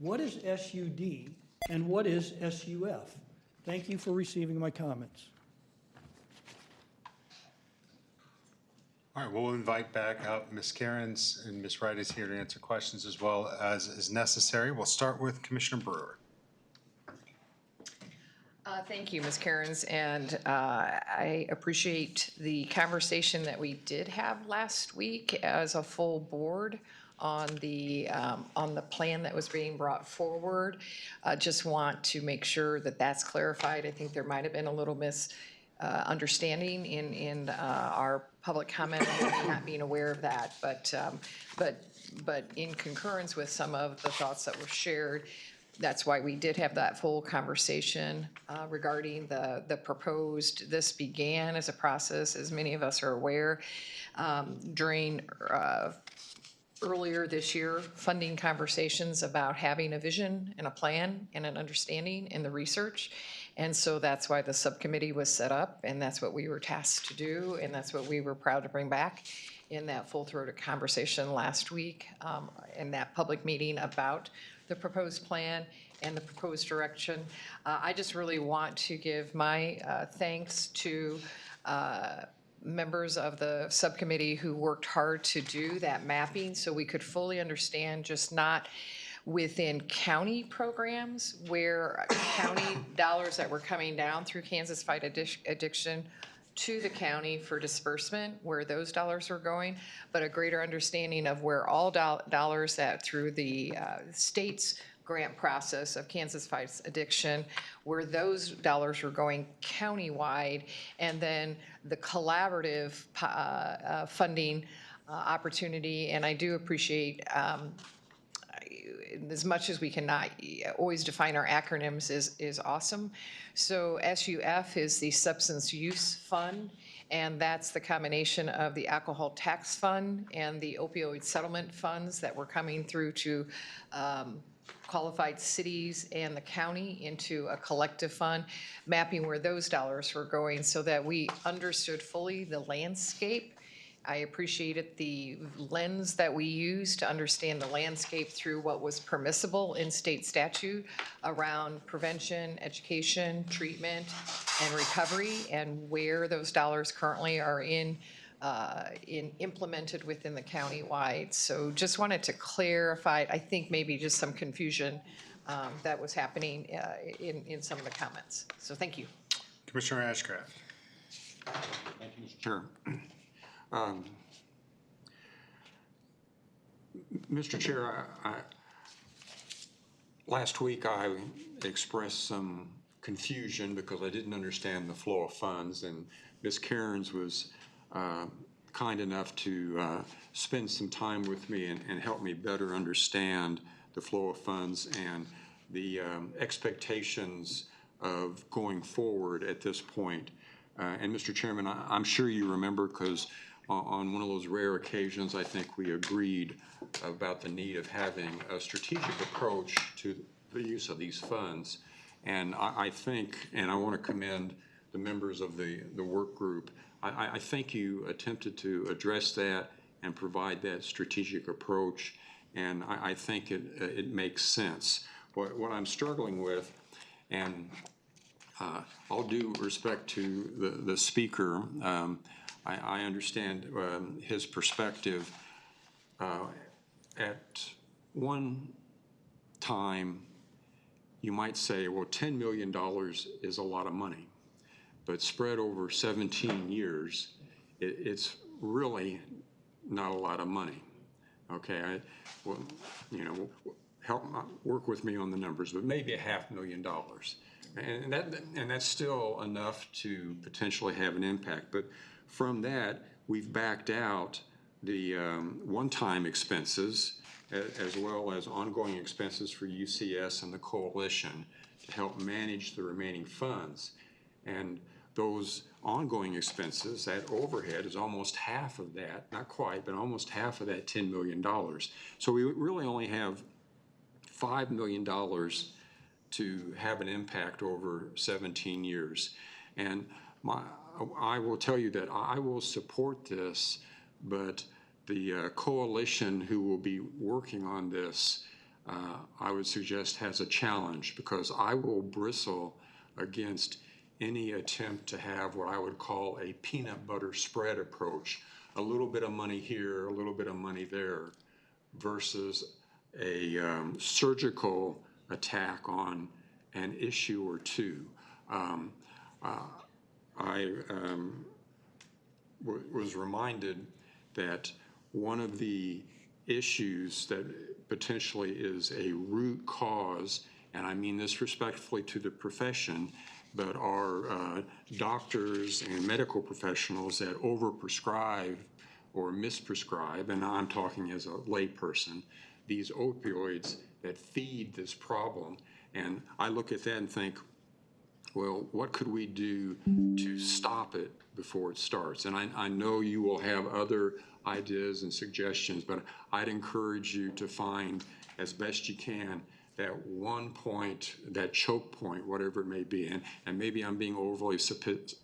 What is SUD and what is SUF? Thank you for receiving my comments. All right, we'll invite back up Ms. Cairns, and Ms. Wright is here to answer questions as well as is necessary. We'll start with Commissioner Brewer. Thank you, Ms. Cairns, and I appreciate the conversation that we did have last week as a full board on the plan that was being brought forward. Just want to make sure that that's clarified. I think there might have been a little misunderstanding in our public comment, not being aware of that, but in concurrence with some of the thoughts that were shared, that's why we did have that full conversation regarding the proposed. This began as a process, as many of us are aware, during earlier this year, funding conversations about having a vision and a plan and an understanding in the research. And so that's why the subcommittee was set up, and that's what we were tasked to do, and that's what we were proud to bring back in that full-throated conversation last week in that public meeting about the proposed plan and the proposed direction. I just really want to give my thanks to members of the subcommittee who worked hard to do that mapping so we could fully understand, just not within county programs where county dollars that were coming down through Kansas Fight Addiction to the county for disbursement, where those dollars were going, but a greater understanding of where all dollars that through the state's grant process of Kansas Fights Addiction, where those dollars were going countywide, and then the collaborative funding opportunity. And I do appreciate, as much as we cannot always define our acronyms is awesome. So SUF is the Substance Use Fund, and that's the combination of the Alcohol Tax Fund and the opioid settlement funds that were coming through to qualified cities and the county into a collective fund, mapping where those dollars were going so that we understood fully the landscape. I appreciated the lens that we used to understand the landscape through what was permissible in state statute around prevention, education, treatment, and recovery, and where those dollars currently are implemented within the county-wide. So just wanted to clarify, I think maybe just some confusion that was happening in some of the comments. So thank you. Commissioner Ashcraft. Thank you, Mr. Chair. Mr. Chair, last week I expressed some confusion because I didn't understand the flow of funds, and Ms. Cairns was kind enough to spend some time with me and help me better understand the flow of funds and the expectations of going forward at this point. And Mr. Chairman, I'm sure you remember, because on one of those rare occasions, I think we agreed about the need of having a strategic approach to the use of these funds. And I think, and I want to commend the members of the work group, I think you attempted to address that and provide that strategic approach, and I think it makes sense. What I'm struggling with, and all due respect to the speaker, I understand his perspective. At one time, you might say, well, $10 million is a lot of money, but spread over 17 years, it's really not a lot of money. Okay, well, you know, work with me on the numbers, but maybe $500,000. And that's still enough to potentially have an impact. But from that, we've backed out the one-time expenses as well as ongoing expenses for UCS and the coalition to help manage the remaining funds. And those ongoing expenses, that overhead is almost half of that, not quite, but almost half of that $10 million. So we really only have $5 million to have an impact over 17 years. And I will tell you that I will support this, but the coalition who will be working on this, I would suggest has a challenge, because I will bristle against any attempt to have what I would call a peanut butter spread approach, a little bit of money here, a little bit of money there, versus a surgical attack on an issue or two. I was reminded that one of the issues that potentially is a root cause, and I mean this respectfully to the profession, but are doctors and medical professionals that overprescribe or misprescribe, and I'm talking as a layperson, these opioids that feed this problem. And I look at that and think, well, what could we do to stop it before it starts? And I know you will have other ideas and suggestions, but I'd encourage you to find, as best you can, that one point, that choke point, whatever it may be. And maybe I'm being overly simplistic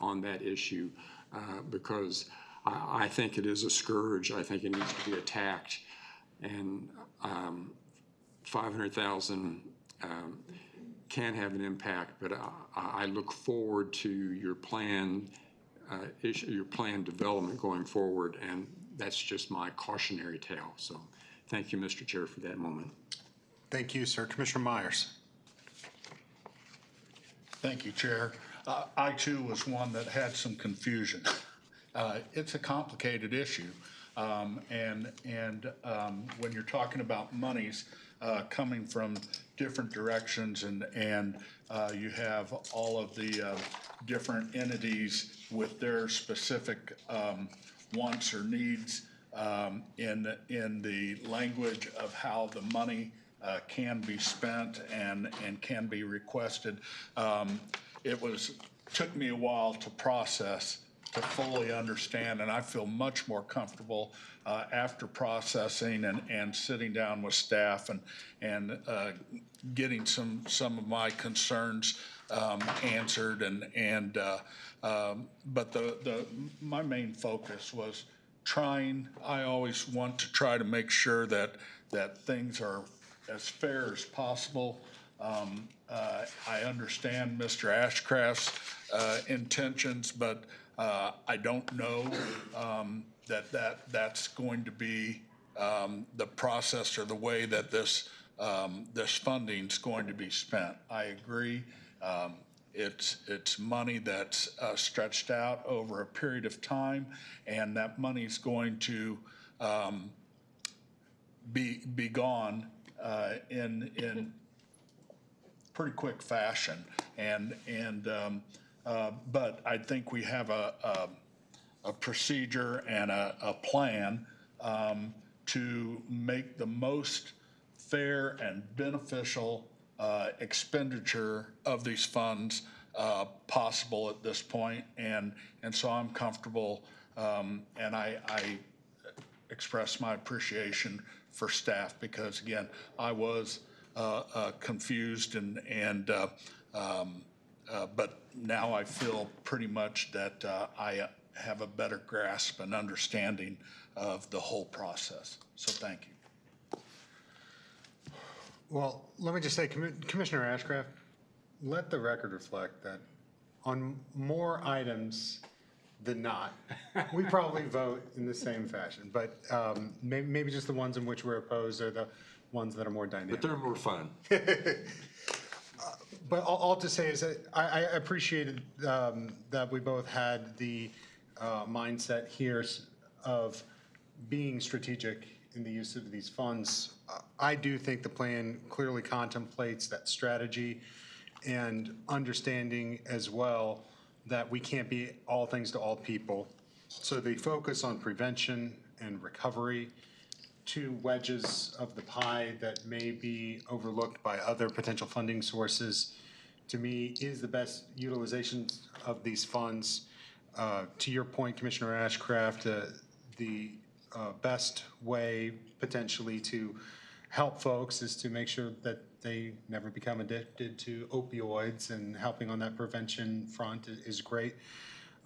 on that issue, because I think it is a scourge. I think it needs to be attacked. And 500,000 can have an impact, but I look forward to your plan development going forward, and that's just my cautionary tale. So thank you, Mr. Chair, for that moment. Thank you, sir. Commissioner Myers. Thank you, Chair. I too was one that had some confusion. It's a complicated issue. And when you're talking about monies coming from different directions and you have all of the different entities with their specific wants or needs in the language of how the money can be spent and can be requested. Took me a while to process, to fully understand, and I feel much more comfortable after processing and sitting down with staff and getting some of my concerns answered. But my main focus was I always want to try to make sure that things are as fair as possible. I understand Mr. Ashcraft's intentions, but I don't know that's going to be the process or the way that this funding's going to be spent. I agree. It's money that's stretched out over a period of time, and that money's going to be gone in pretty quick fashion. But I think we have a procedure and a plan to make the most fair and beneficial expenditure of these funds possible at this point. And so I'm comfortable, and I express my appreciation for staff, because again, I was confused but now I feel pretty much that I have a better grasp and understanding of the whole process. So thank you. Well, let me just say, Commissioner Ashcraft, let the record reflect that on more items than not, we probably vote in the same fashion. But maybe just the ones in which we're opposed are the ones that are more dynamic. But they're more fun. But all to say is that I appreciated that we both had the mindset here of being strategic in the use of these funds. I do think the plan clearly contemplates that strategy and understanding as well that we can't be all things to all people. So the focus on prevention and recovery, two wedges of the pie that may be overlooked by other potential funding sources, to me is the best utilization of these funds. To your point, Commissioner Ashcraft, the best way potentially to help folks is to make sure that they never become addicted to opioids, and helping on that prevention front is great.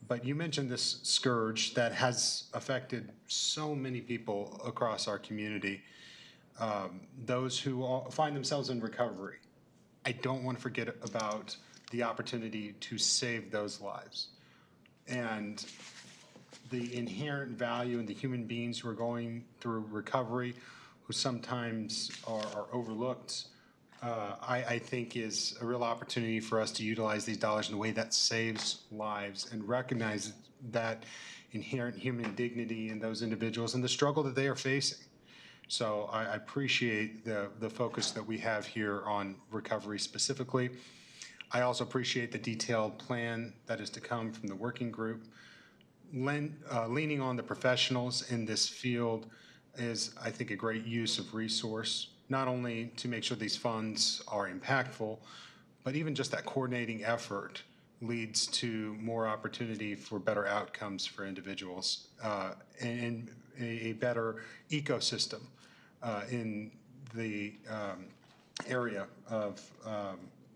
But you mentioned this scourge that has affected so many people across our community, those who find themselves in recovery. I don't want to forget about the opportunity to save those lives. And the inherent value in the human beings who are going through recovery, who sometimes are overlooked, I think is a real opportunity for us to utilize these dollars in a way that saves lives and recognize that inherent human dignity in those individuals and the struggle that they are facing. So I appreciate the focus that we have here on recovery specifically. I also appreciate the detailed plan that is to come from the working group. Leaning on the professionals in this field is, I think, a great use of resource, not only to make sure these funds are impactful, but even just that coordinating effort leads to more opportunity for better outcomes for individuals and a better ecosystem in the area of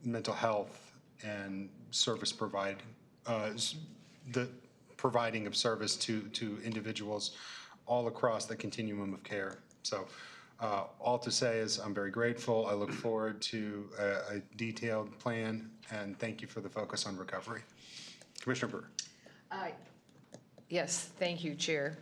mental health and service providing, the providing of service to individuals all across the continuum of care. So All to say is I'm very grateful. I look forward to a detailed plan, and thank you for the focus on recovery. Commissioner Brewer. Yes, thank you, Chair.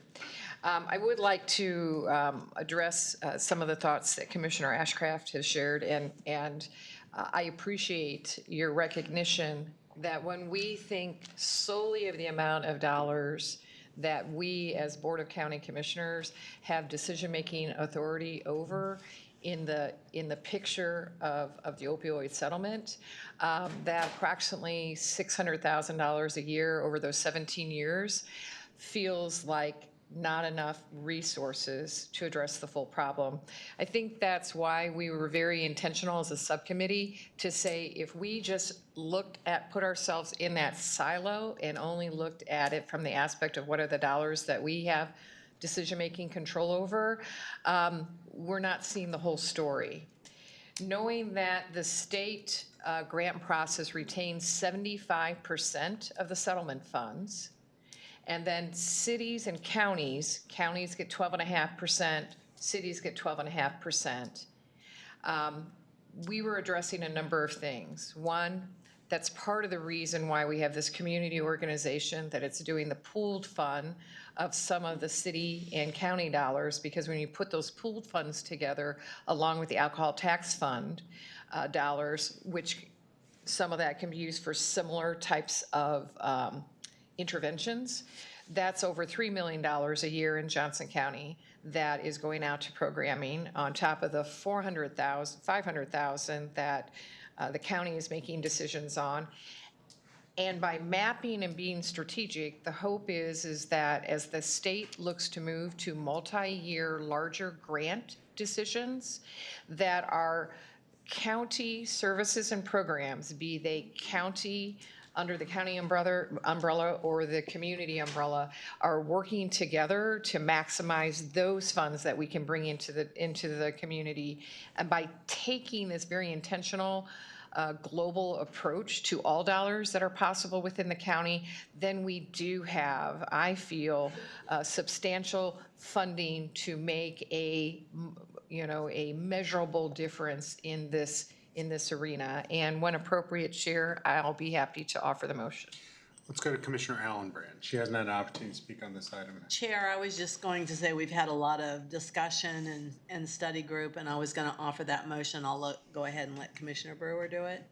I would like to address some of the thoughts that Commissioner Ashcraft has shared, and I appreciate your recognition that when we think solely of the amount of dollars that we as Board of County Commissioners have decision-making authority over in the picture of the opioid settlement, that approximately $600,000 a year over those 17 years feels like not enough resources to address the full problem. I think that's why we were very intentional as a subcommittee to say if we just put ourselves in that silo and only looked at it from the aspect of what are the dollars that we have decision-making control over, we're not seeing the whole story. Knowing that the state grant process retains 75% of the settlement funds, and then cities and counties get 12.5%, cities get 12.5%. We were addressing a number of things. One, that's part of the reason why we have this community organization, that it's doing the pooled fund of some of the city and county dollars, because when you put those pooled funds together, along with the alcohol tax fund dollars, which some of that can be used for similar types of interventions, that's over $3 million a year in Johnson County that is going out to programming on top of the $500,000 that the county is making decisions on. And by mapping and being strategic, the hope is that as the state looks to move to multi-year larger grant decisions, that our county services and programs, be they county under the county umbrella or the community umbrella, are working together to maximize those funds that we can bring into the community. And by taking this very intentional global approach to all dollars that are possible within the county, then we do have, I feel, substantial funding to make a measurable difference in this arena. And when appropriate, Chair, I'll be happy to offer the motion. Let's go to Commissioner Allen Brand. She hasn't had an opportunity to speak on this item. Chair, I was just going to say we've had a lot of discussion and study group, and I was going to offer that motion. I'll go ahead and let Commissioner Brewer do it.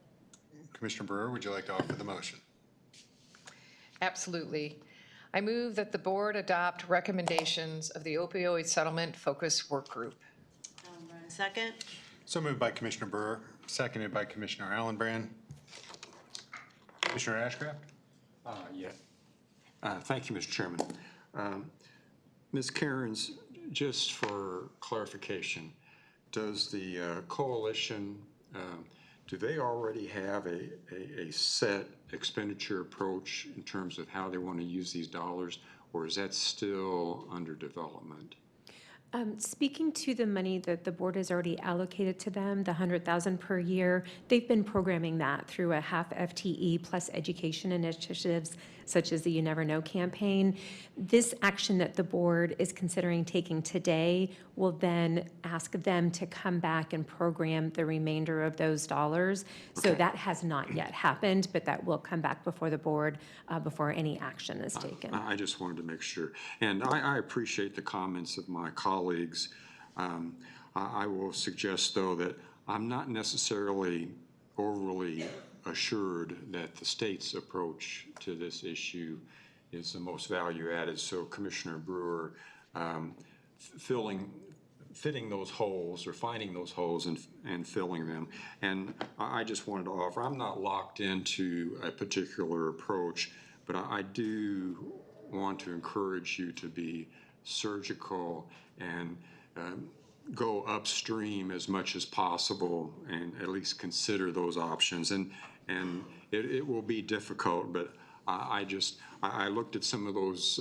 Commissioner Brewer, would you like to offer the motion? Absolutely. I move that the board adopt recommendations of the opioid settlement focus work group. Second. So moved by Commissioner Brewer, seconded by Commissioner Allen Brand. Commissioner Ashcraft? Thank you, Mr. Chairman. Ms. Cairns, just for clarification, does the coalition, do they already have a set expenditure approach in terms of how they want to use these dollars, or is that still under development? Speaking to the money that the board has already allocated to them, the $100,000 per year, they've been programming that through a half FTE plus education initiatives such as the You Never Know campaign. This action that the board is considering taking today will then ask them to come back and program the remainder of those dollars. So Okay. that has not yet happened, but that will come back before the board before any action is taken. I just wanted to make sure. And I appreciate the comments of my colleagues. I will suggest, though, that I'm not necessarily overly assured that the state's approach to this issue is the most value added. So Commissioner Brewer, fitting those holes or finding those holes and filling them. And I just wanted to offer, I'm not locked into a particular approach, but I do want to encourage you to be surgical and go upstream as much as possible and at least consider those options. And it will be difficult, but I looked at some of those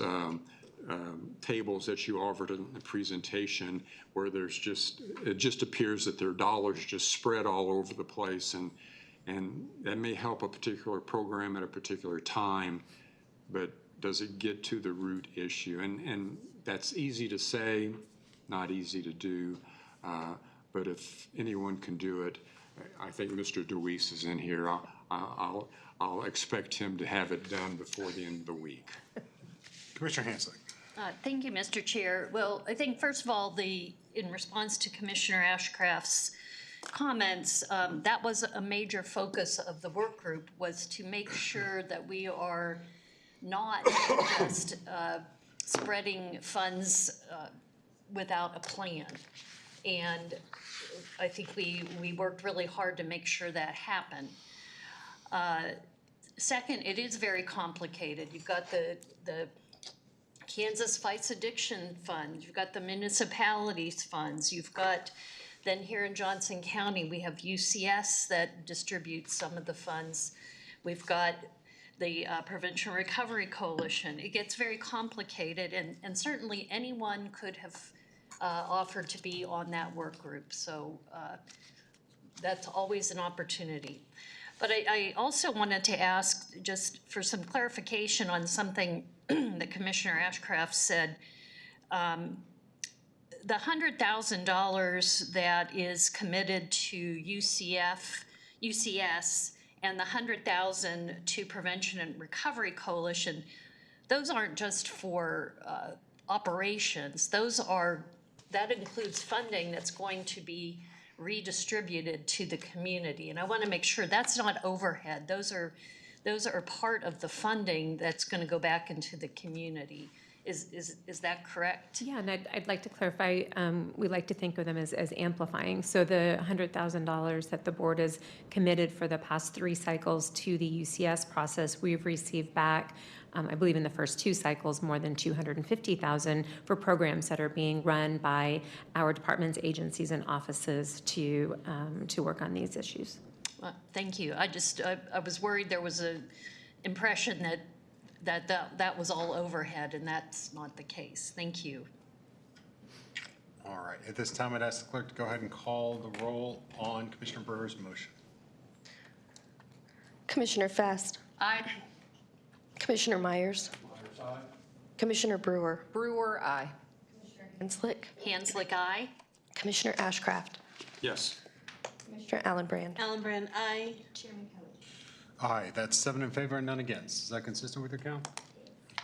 tables that you offered in the presentation where it just appears that there are dollars just spread all over the place, and that may help a particular program at a particular time, but does it get to the root issue? And that's easy to say, not easy to do. But if anyone can do it, I think Mr. DeWeese is in here. I'll expect him to have it done before the end of the week. Commissioner Hanslick. Thank you, Mr. Chair. Well, I think first of all, in response to Commissioner Ashcraft's comments, that was a major focus of the work group, was to make sure that we are not just spreading funds without a plan. And I think we worked really hard to make sure that happened. Second, it is very complicated. You've got the Kansas Fights Addiction Fund, you've got the municipalities funds, you've got, then here in Johnson County, we have UCS that distributes some of the funds. We've got the Prevention Recovery Coalition. It gets very complicated, and certainly anyone could have offered to be on that work group. So that's always an opportunity. But I also wanted to ask just for some clarification on something that Commissioner Ashcraft said. The $100,000 that is committed to UCS and the $100,000 to Prevention and Recovery Coalition, those aren't just for operations. That includes funding that's going to be redistributed to the community. And I want to make sure that's not overhead. Those are part of the funding that's going to go back into the community. Is that correct? Yeah, and I'd like to clarify, we like to think of them as amplifying. So the $100,000 that the board has committed for the past 3 cycles to the UCS process, we've received back, I believe in the first 2 cycles, more than $250,000 for programs that are being run by our departments, agencies, and offices to work on these issues. Well, thank you. I was worried there was an impression that was all overhead, and that's not the case. Thank you. All right, at this time, I'd ask the clerk to go ahead and call the roll on Commissioner Brewer's motion. Commissioner Fast. Aye. Commissioner Myers. Commissioner Brewer. Brewer, aye. Hanslick. Hanslick, aye. Commissioner Ashcraft. Yes. Commissioner Allenbrand. Allenbrand, aye. Chairman Kelly. Aye, that's 7 in favor and none against. Is that consistent with your count?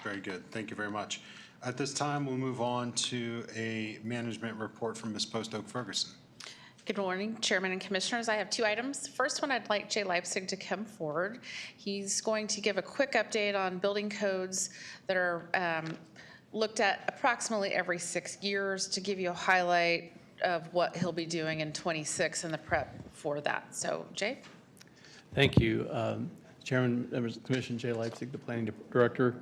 Very good, thank you very much. At this time, we'll move on to a management report from Ms. Post Oak Ferguson. Good morning, Chairman and Commissioners. I have 2 items. First one, I'd like Jay Leipzig to come forward. He's going to give a quick update on building codes that are looked at approximately every 6 years to give you a highlight of what he'll be doing in 26 and the prep for that. So, Jay? Thank you. Chairman, members of the Commission, Jay Leipzig, the Planning Director.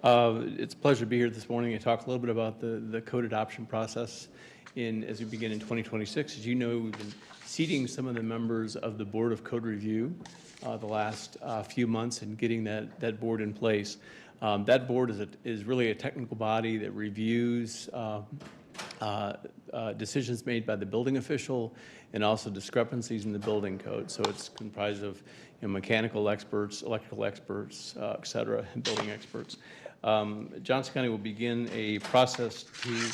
It's a pleasure to be here this morning and talk a little bit about the code adoption process as we begin in 2026. As you know, we've been seating some of the members of the Board of Code Review the last few months and getting that board in place. That board is really a technical body that reviews decisions made by the building official and also discrepancies in the building code. So it's comprised of mechanical experts, electrical experts, et cetera, and building experts. Johnson County will begin a process to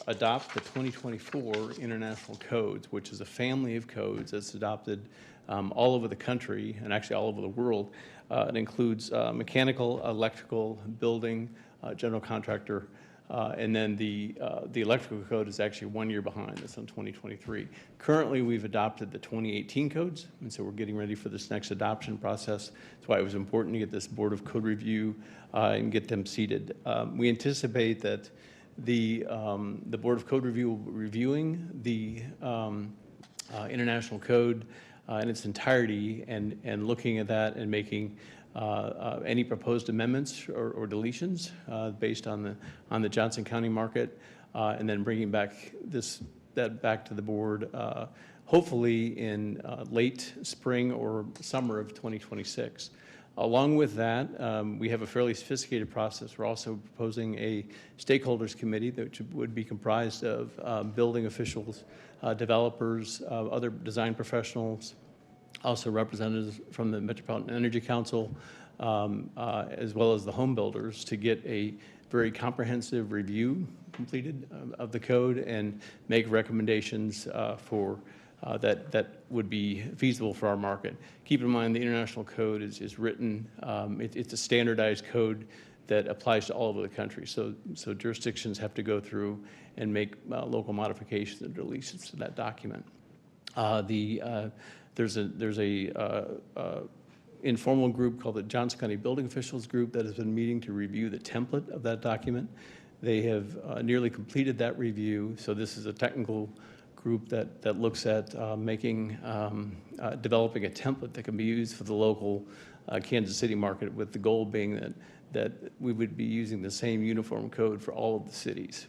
adopt the 2024 International Codes, which is a family of codes that's adopted all over the country and actually all over the world. It includes mechanical, electrical, building, general contractor, and then the electrical code is actually 1 year behind. It's on 2023. Currently, we've adopted the 2018 codes, and so we're getting ready for this next adoption process. That's why it was important to get this Board of Code Review and get them seated. We anticipate that the Board of Code Review will be reviewing the International Code in its entirety and looking at that and making any proposed amendments or deletions based on the Johnson County market, and then bringing that back to the board, hopefully in late spring or summer of 2026. Along with that, we have a fairly sophisticated process. We're also proposing a stakeholders committee that would be comprised of building officials, developers, other design professionals, also representatives from the Metropolitan Energy Council, as well as the home builders, to get a very comprehensive review completed of the code and make recommendations for that would be feasible for our market. Keep in mind, the international code is written, it's a standardized code that applies to all over the country. So jurisdictions have to go through and make local modifications and deletions to that document. There's a informal group called the Johnson County Building Officials Group that has been meeting to review the template of that document. They have nearly completed that review. So this is a technical group that looks at developing a template that can be used for the local Kansas City market, with the goal being that we would be using the same uniform code for all of the cities.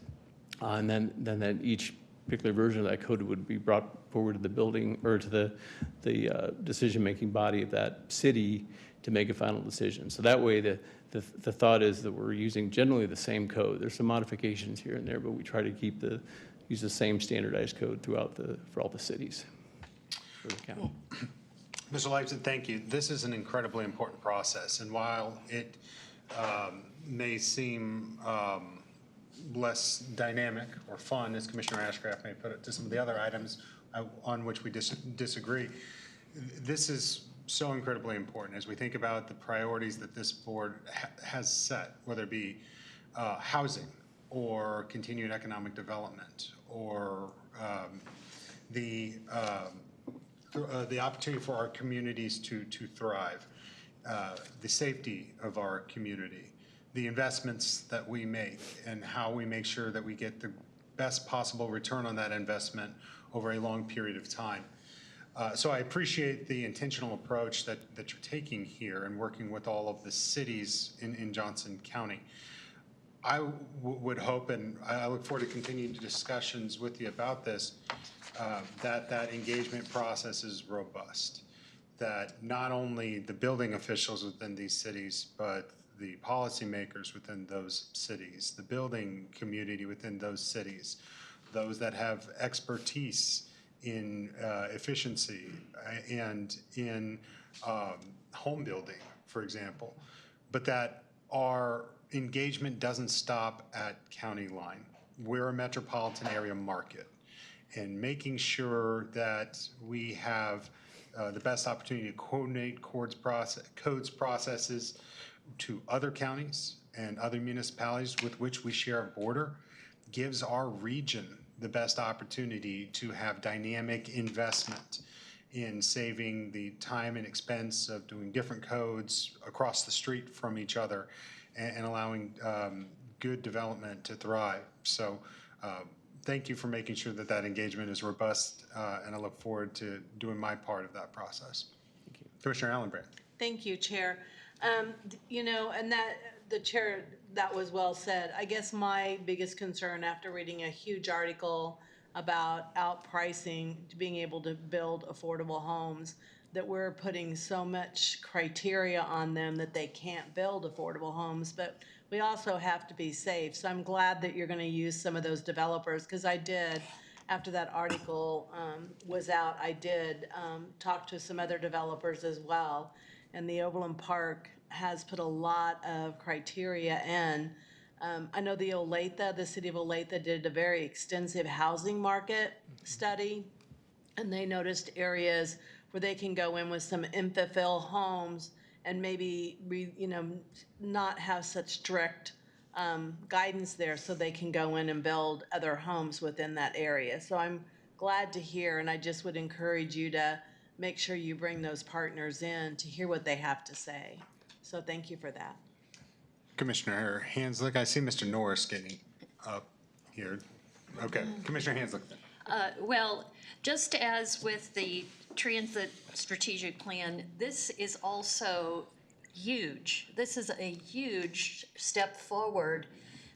And then that each particular version of that code would be brought forward to the building or to the decision-making body of that city to make a final decision. So that way, the thought is that we're using generally the same code. There's some modifications here and there, but we try to use the same standardized code throughout for all the cities for the county. Mr. Leipzig, thank you. This is an incredibly important process, and while it may seem less dynamic or fun, as Commissioner Ashcraft may put it, to some of the other items on which we disagree, this is so incredibly important as we think about the priorities that this board has set, whether it be housing or continued economic development or the opportunity for our communities to thrive, the safety of our community, the investments that we make, and how we make sure that we get the best possible return on that investment over a long period of time. So I appreciate the intentional approach that you're taking here and working with all of the cities in Johnson County. I would hope, and I look forward to continuing discussions with you about this, that engagement process is robust, that not only the building officials within these cities, but the policymakers within those cities, the building community within those cities, those that have expertise in efficiency and in home building, for example, but that our engagement doesn't stop at county line. We're a metropolitan area market, and making sure that we have the best opportunity to coordinate codes processes to other counties and other municipalities with which we share a border gives our region the best opportunity to have dynamic investment in saving the time and expense of doing different codes across the street from each other and allowing good development to thrive. So thank you for making sure that engagement is robust, and I look forward to doing my part of that process. Thank you. Commissioner Allenbrand. Thank you, Chair. You know, and the chair, that was well said. I guess my biggest concern after reading a huge article about outpricing to being able to build affordable homes, that we're putting so much criteria on them that they can't build affordable homes, but we also have to be safe. So I'm glad that you're going to use some of those developers, because I did, after that article was out, I did talk to some other developers as well. And the Overland Park has put a lot of criteria in. I know the city of Olathe did a very extensive housing market study, and they noticed areas where they can go in with some infill homes and maybe not have such strict guidance there, so they can go in and build other homes within that area. So I'm glad to hear, and I just would encourage you to make sure you bring those partners in to hear what they have to say. So thank you for that. Commissioner Hanslick, I see Mr. Norris getting up here. Okay, Commissioner Hanslick. Well, just as with the transit strategic plan, this is also huge. This is a huge step forward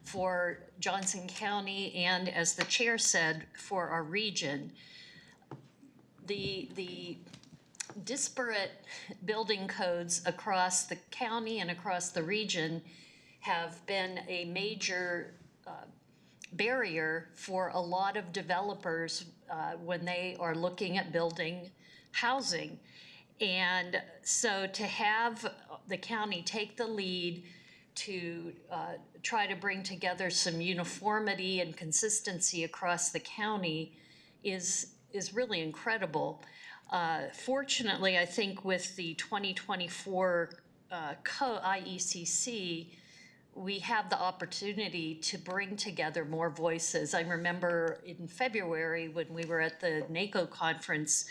for Johnson County and, as the chair said, for our region. The disparate building codes across the county and across the region have been a major barrier for a lot of developers when they are looking at building housing. And so to have the county take the lead to try to bring together some uniformity and consistency across the county is really incredible. Fortunately, I think with the 2024 IECC, we have the opportunity to bring together more voices. I remember in February when we were at the NACO conference,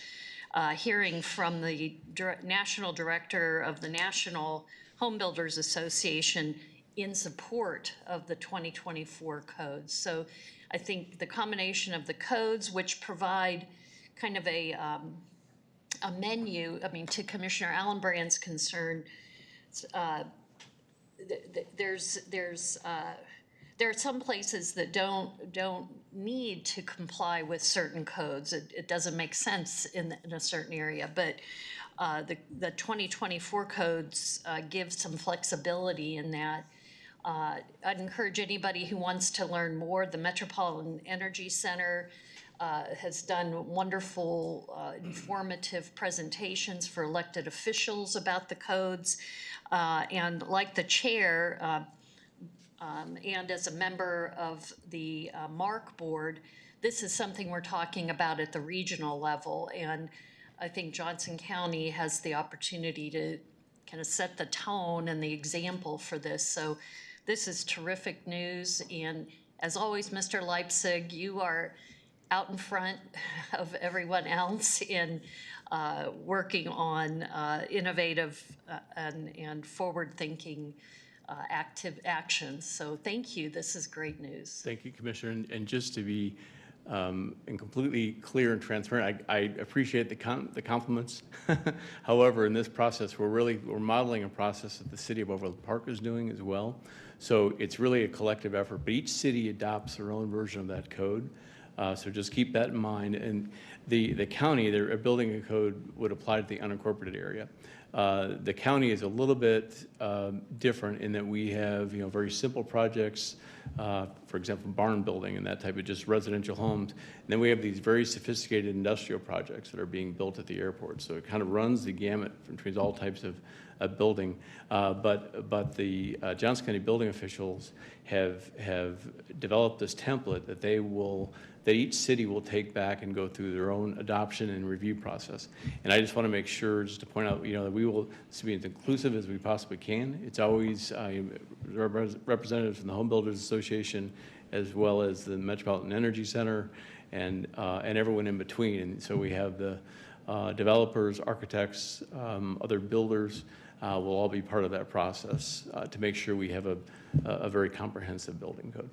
hearing from the national director of the National Home Builders Association in support of the 2024 codes. So I think the combination of the codes, which provide kind of a menu, I mean, to Commissioner Allenbrand's concern, there are some places that don't need to comply with certain codes. It doesn't make sense in a certain area, but the 2024 codes give some flexibility in that. I'd encourage anybody who wants to learn more. The Metropolitan Energy Center has done wonderful, informative presentations for elected officials about the codes. And like the chair, and as a member of the MARC board, this is something we're talking about at the regional level. And I think Johnson County has the opportunity to kind of set the tone and the example for this. So this is terrific news. And as always, Mr. Leipzig, you are out in front of everyone else in working on innovative and forward-thinking active actions. So thank you. This is great news. Thank you, Commissioner. And just to be and completely clear and transparent, I appreciate the compliments. However, in this process, we're modeling a process that the city of Overland Park is doing as well. So it's really a collective effort, but each city adopts their own version of that code. So just keep that in mind. And the county, they're building a code would apply to the unincorporated area. The county is a little bit different in that we have, very simple projects, for example, barn building and that type of just residential homes. And then we have these very sophisticated industrial projects that are being built at the airport. So it kind of runs the gamut between all types of building. But the Johnson County building officials have developed this template that that each city will take back and go through their own adoption and review process. And I just want to make sure, just to point out, that we will be as inclusive as we possibly can. It's always representatives from the Home Builders Association, as well as the Metropolitan Energy Center, and everyone in between. And so we have the developers, architects, other builders will all be part of that process to make sure we have a very comprehensive building code.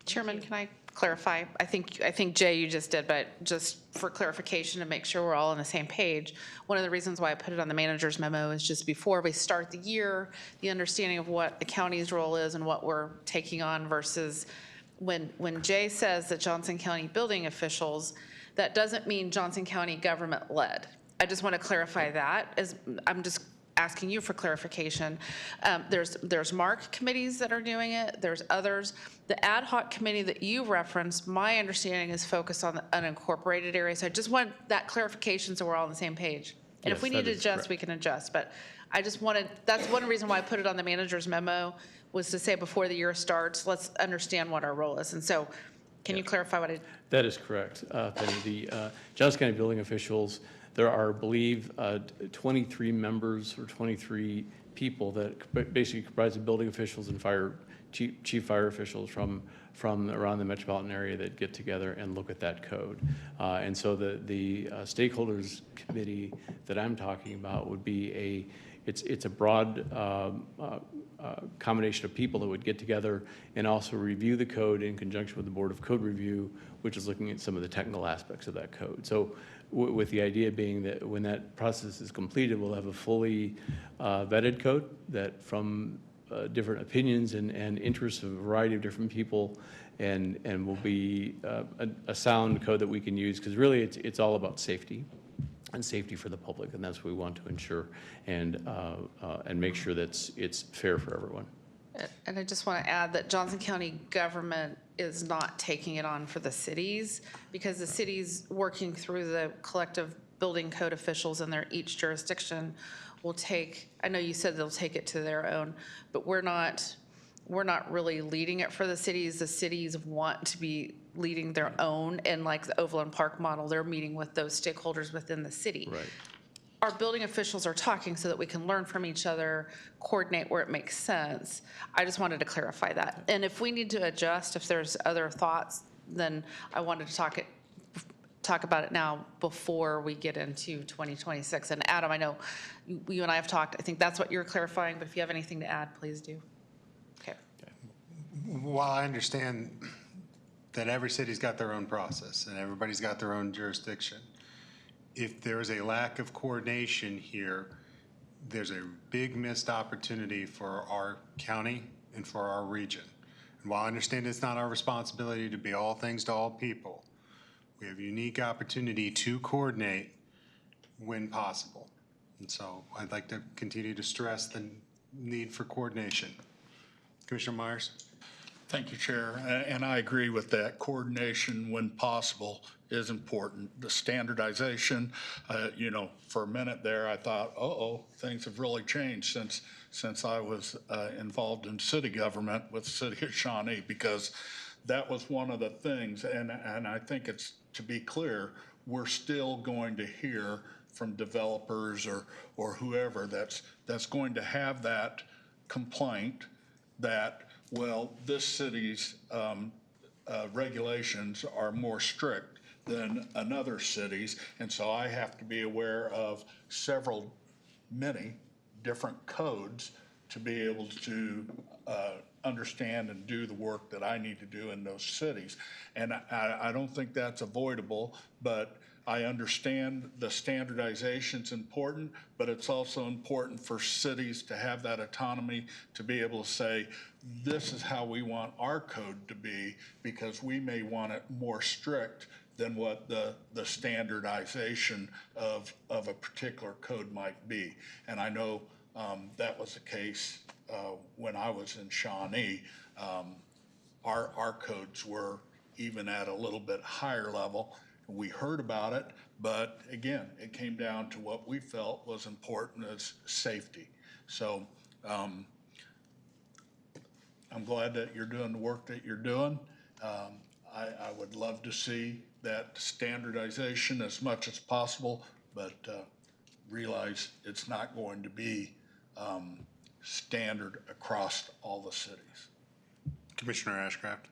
Chairman, can I clarify? I think Jay, you just did, but just for clarification to make sure we're all on the same page, one of the reasons why I put it on the manager's memo is just before we start the year, the understanding of what the county's role is and what we're taking on versus when Jay says that Johnson County building officials, that doesn't mean Johnson County government led. I just want to clarify that, as I'm just asking you for clarification. There's MARC committees that are doing it. There's others. The ad hoc committee that you referenced, my understanding is focused on the unincorporated area. So I just want that clarification so we're all on the same page. And if we need to adjust, we can adjust. But I just wanted, that's one reason why I put it on the manager's memo, was to say before the year starts, let's understand what our role is. And so can you clarify what I? That is correct, Penny. The Johnson County building officials, there are, I believe, 23 members or 23 people that basically comprise of building officials and chief fire officials from around the metropolitan area that get together and look at that code. And so the stakeholders committee that I'm talking about would be it's a broad combination of people that would get together and also review the code in conjunction with the Board of Code Review, which is looking at some of the technical aspects of that code. So with the idea being that when that process is completed, we'll have a fully vetted code that from different opinions and interests of a variety of different people, and will be a sound code that we can use, because really it's all about safety and safety for the public, and that's what we want to ensure and make sure that it's fair for everyone. And I just want to add that Johnson County government is not taking it on for the cities, because the cities working through the collective building code officials in their each jurisdiction will take, I know you said they'll take it to their own, but we're not really leading it for the cities. The cities want to be leading their own, and like the Overland Park model, they're meeting with those stakeholders within the city. Right. Our building officials are talking so that we can learn from each other, coordinate where it makes sense. I just wanted to clarify that. And if we need to adjust, if there's other thoughts, then I wanted to talk about it now before we get into 2026. And Adam, I know you and I have talked. I think that's what you're clarifying, but if you have anything to add, please do. Okay. While I understand that every city's got their own process and everybody's got their own jurisdiction, if there is a lack of coordination here, there's a big missed opportunity for our county and for our region. And while I understand it's not our responsibility to be all things to all people, we have a unique opportunity to coordinate when possible. And so I'd like to continue to stress the need for coordination. Commissioner Myers? Thank you, Chair. And I agree with that. Coordination when possible is important. The standardization, for a minute there, I thought, things have really changed since I was involved in city government with the city of Shawnee, because that was one of the things. And I think it's, to be clear, we're still going to hear from developers or whoever that's going to have that complaint that, well, this city's regulations are more strict than another city's, and so I have to be aware of many different codes to be able to understand and do the work that I need to do in those cities. And I don't think that's avoidable, but I understand the standardization's important, but it's also important for cities to have that autonomy to be able to say, this is how we want our code to be, because we may want it more strict than what the standardization of a particular code might be. And I know that was the case when I was in Shawnee. Our codes were even at a little bit higher level. We heard about it, but again, it came down to what we felt was important as safety. So I'm glad that you're doing the work that you're doing. I would love to see that standardization as much as possible, but realize it's not going to be standard across all the cities. Commissioner Ashcraft?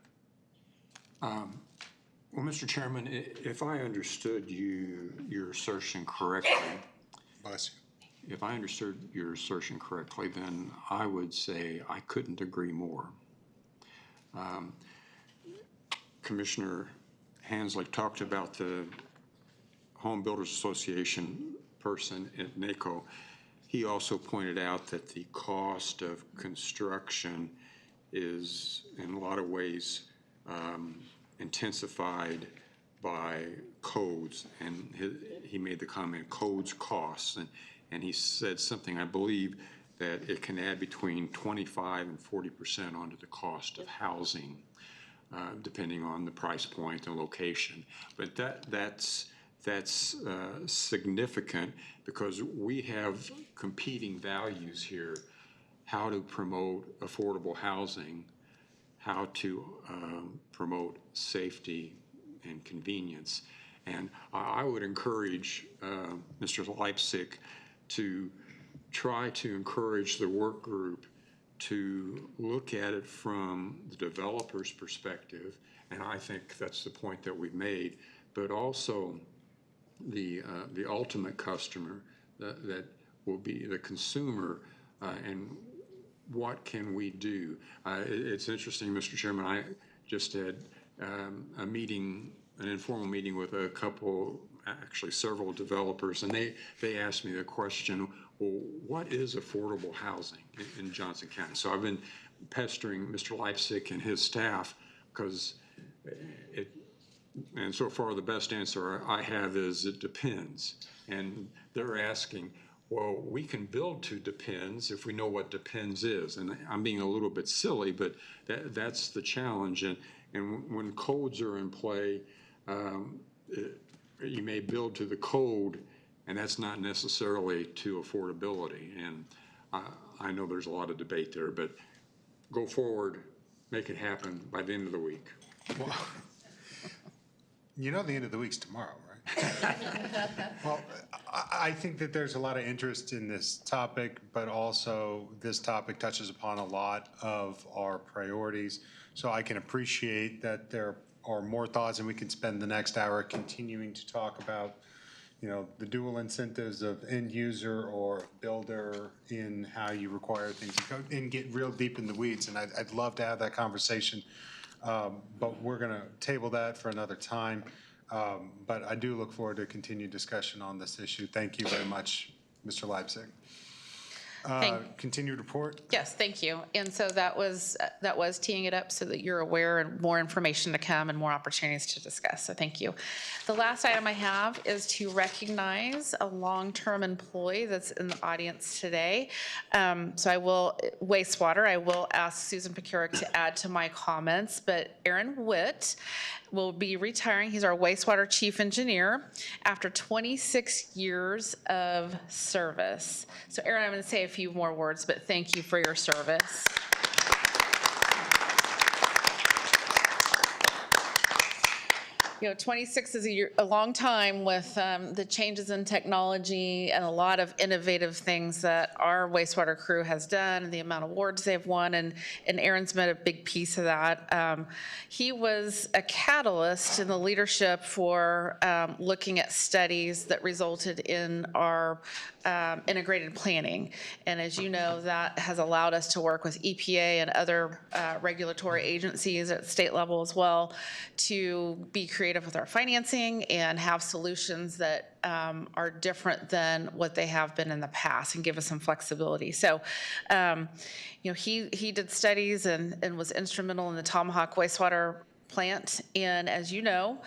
Well, Mr. Chairman, if I understood your assertion correctly, Bless you. if I understood your assertion correctly, then I would say I couldn't agree more. Commissioner Hanslick talked about the Home Builders Association person at NACO. He also pointed out that the cost of construction is in a lot of ways intensified by codes, and he made the comment, codes costs, and he said something, I believe, that it can add between 25 and 40% onto the cost of housing, depending on the price point and location. But that's significant because we have competing values here, how to promote affordable housing, how to promote safety and convenience. And I would encourage Mr. Leipzig to try to encourage the work group to look at it from the developer's perspective, and I think that's the point that we've made, but also the ultimate customer that will be the consumer, and what can we do? It's interesting, Mr. Chairman, I just had a meeting, an informal meeting with a couple, actually several developers, and they asked me the question, well, what is affordable housing in Johnson County? So I've been pestering Mr. Leipzig and his staff because and so far the best answer I have is it depends. And they're asking, well, we can build to depends if we know what depends is. And I'm being a little bit silly, but that's the challenge. And when codes are in play, you may build to the code And that's not necessarily to affordability. And I know there's a lot of debate there, but go forward, make it happen by the end of the week. Well, you know the end of the week's tomorrow, right? Well, I think that there's a lot of interest in this topic, but also this topic touches upon a lot of our priorities. So I can appreciate that there are more thoughts, and we can spend the next hour continuing to talk about, you know, the dual incentives of end user or builder in how you require things and get real deep in the weeds. And I'd love to have that conversation, but we're going to table that for another time. But I do look forward to continued discussion on this issue. Thank you very much, Mr. Leipzig. Continued report? Yes, thank you. And so that was teeing it up so that you're aware and more information to come and more opportunities to discuss. So thank you. The last item I have is to recognize a long-term employee that's in the audience today. So I will, wastewater, I will ask Susan Pekurik to add to my comments, but Aaron Witt will be retiring. He's our wastewater chief engineer after 26 years of service. So Aaron, I'm going to say a few more words, but thank you for your service. You know, 26 is a long time with the changes in technology and a lot of innovative things that our wastewater crew has done, and the amount of awards they've won, and Aaron's made a big piece of that. He was a catalyst in the leadership for looking at studies that resulted in our integrated planning. And as you know, that has allowed us to work with EPA and other regulatory agencies at state level as well to be creative with our financing and have solutions that are different than what they have been in the past and give us some flexibility. So, you know, he did studies and was instrumental in the Tomahawk wastewater plant. And as you know,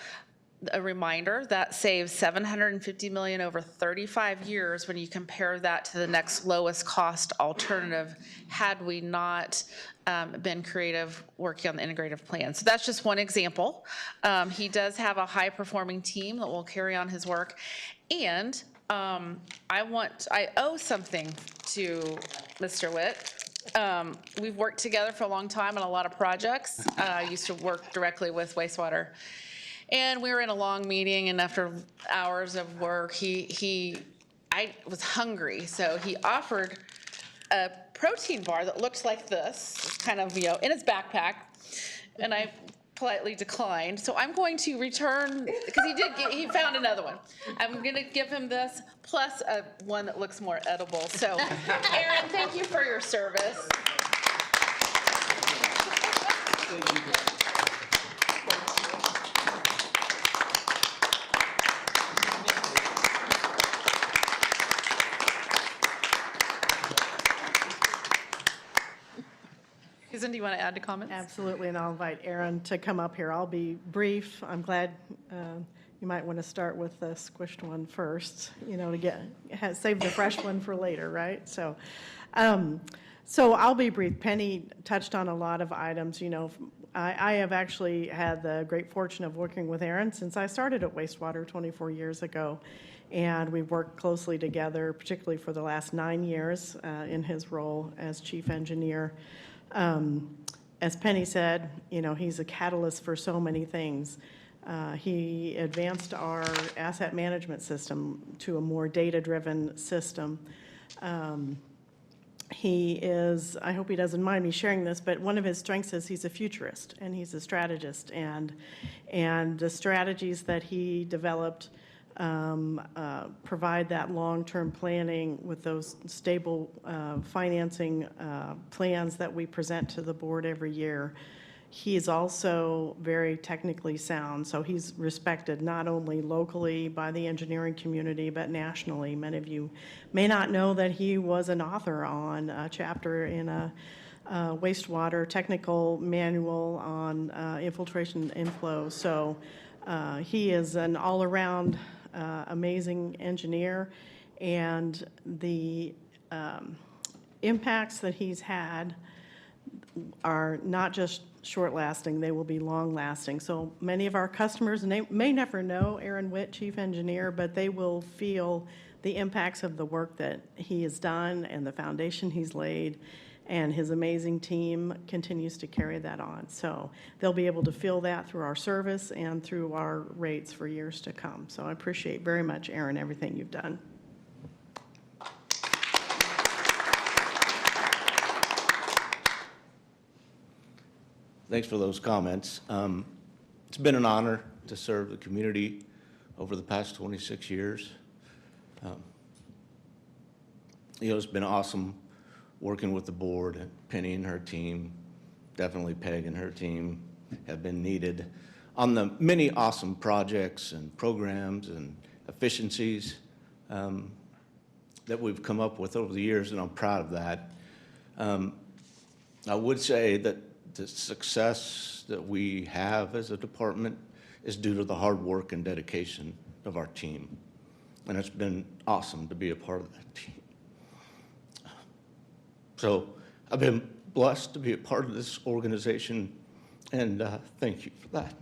a reminder, that saves $750 million over 35 years when you compare that to the next lowest cost alternative had we not been creative working on the integrative plan. So that's just one example. He does have a high-performing team that will carry on his work. And I owe something to Mr. Witt. We've worked together for a long time on a lot of projects. I used to work directly with wastewater. And we were in a long meeting, and after hours of work, I was hungry, so he offered a protein bar that looked like this, kind of, you know, in his backpack, and I politely declined. So I'm going to return, because he found another one. I'm gonna give him this, plus one that looks more edible. So, Aaron, thank you for your service. Thank you. Susan, do you want to add to comments? Absolutely, and I'll invite Aaron to come up here. I'll be brief. I'm glad you might want to start with the squished one first, you know, to save the fresh one for later, right? So I'll be brief. Penny touched on a lot of items. You know, I have actually had the great fortune of working with Aaron since I started at Wastewater 24 years ago. And we've worked closely together, particularly for the last 9 years in his role as chief engineer. As Penny said, you know, he's a catalyst for so many things. He advanced our asset management system to a more data-driven system. He is, I hope he doesn't mind me sharing this, but one of his strengths is he's a futurist and he's a strategist. And the strategies that he developed provide that long-term planning with those stable financing plans that we present to the board every year. He is also very technically sound, so he's respected not only locally by the engineering community, but nationally. Many of you may not know that he was an author on a chapter in a wastewater technical manual on infiltration and inflow. So he is an all-around amazing engineer, and the impacts that he's had are not just short-lasting, they will be long-lasting. So many of our customers, and they may never know Aaron Witt, chief engineer, but they will feel the impacts of the work that he has done and the foundation he's laid, and his amazing team continues to carry that on. So they'll be able to feel that through our service and through our rates for years to come. So I appreciate very much, Aaron, everything you've done. Thanks for those comments. It's been an honor to serve the community over the past 26 years. It's been awesome working with the board, and Penny and her team, definitely Peg and her team have been needed on the many awesome projects and programs and efficiencies that we've come up with over the years, and I'm proud of that. I would say that the success that we have as a department is due to the hard work and dedication of our team. And it's been awesome to be a part of that team. So I've been blessed to be a part of this organization, and thank you for that.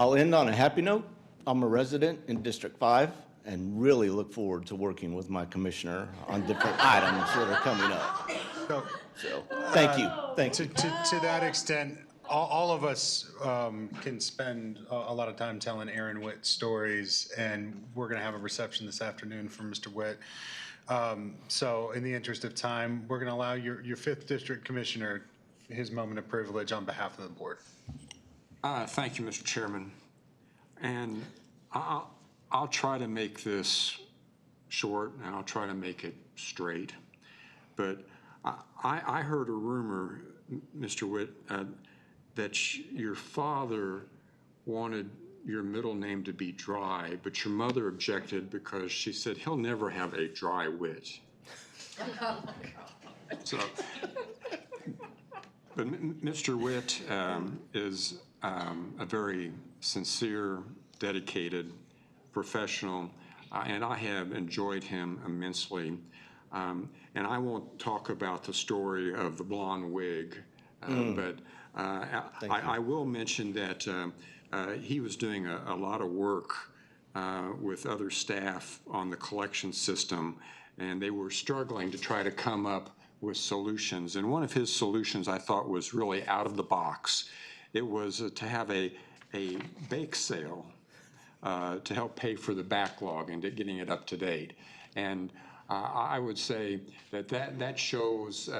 I'll end on a happy note. I'm a resident in District 5 and really look forward to working with my commissioner on different items that are coming up. So, thank you. Thank you. To that extent, all of us can spend a lot of time telling Aaron Witt stories, and we're going to have a reception this afternoon from Mr. Witt. So in the interest of time, we're going to allow your 5th District Commissioner his moment of privilege on behalf of the board. Thank you, Mr. Chairman. And I'll try to make this short, and I'll try to make it straight. But I heard a rumor, Mr. Witt, that your father wanted your middle name to be Dry, but your mother objected because she said he'll never have a dry wit. So, but Mr. Witt is a very sincere, dedicated professional, and I have enjoyed him immensely. And I won't talk about the story of the blonde wig, but I will mention that he was doing a lot of work with other staff on the collection system, and they were struggling to try to come up with solutions. And one of his solutions I thought was really out of the box. It was to have a bake sale to help pay for the backlog and getting it up to date. And I would say that shows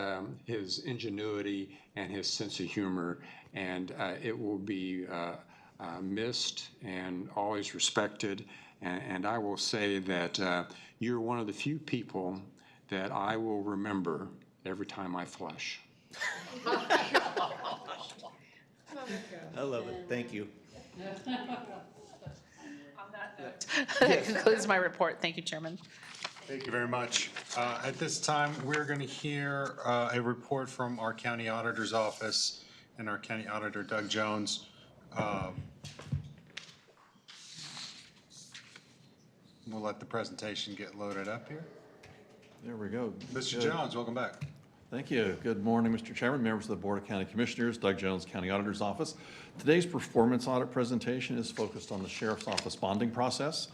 his ingenuity and his sense of humor, and it will be missed and always respected. And I will say that you're one of the few people that I will remember every time I flush. I love it. Thank you. That concludes my report. Thank you, Chairman. Thank you very much. At this time, we're going to hear a report from our county auditor's office and our county auditor, Doug Jones. We'll let the presentation get loaded up here. There we go. Mr. Jones, welcome back. Thank you. Good morning, Mr. Chairman, members of the Board of County Commissioners, Doug Jones, County Auditor's Office. Today's performance audit presentation is focused on the Sheriff's Office bonding process.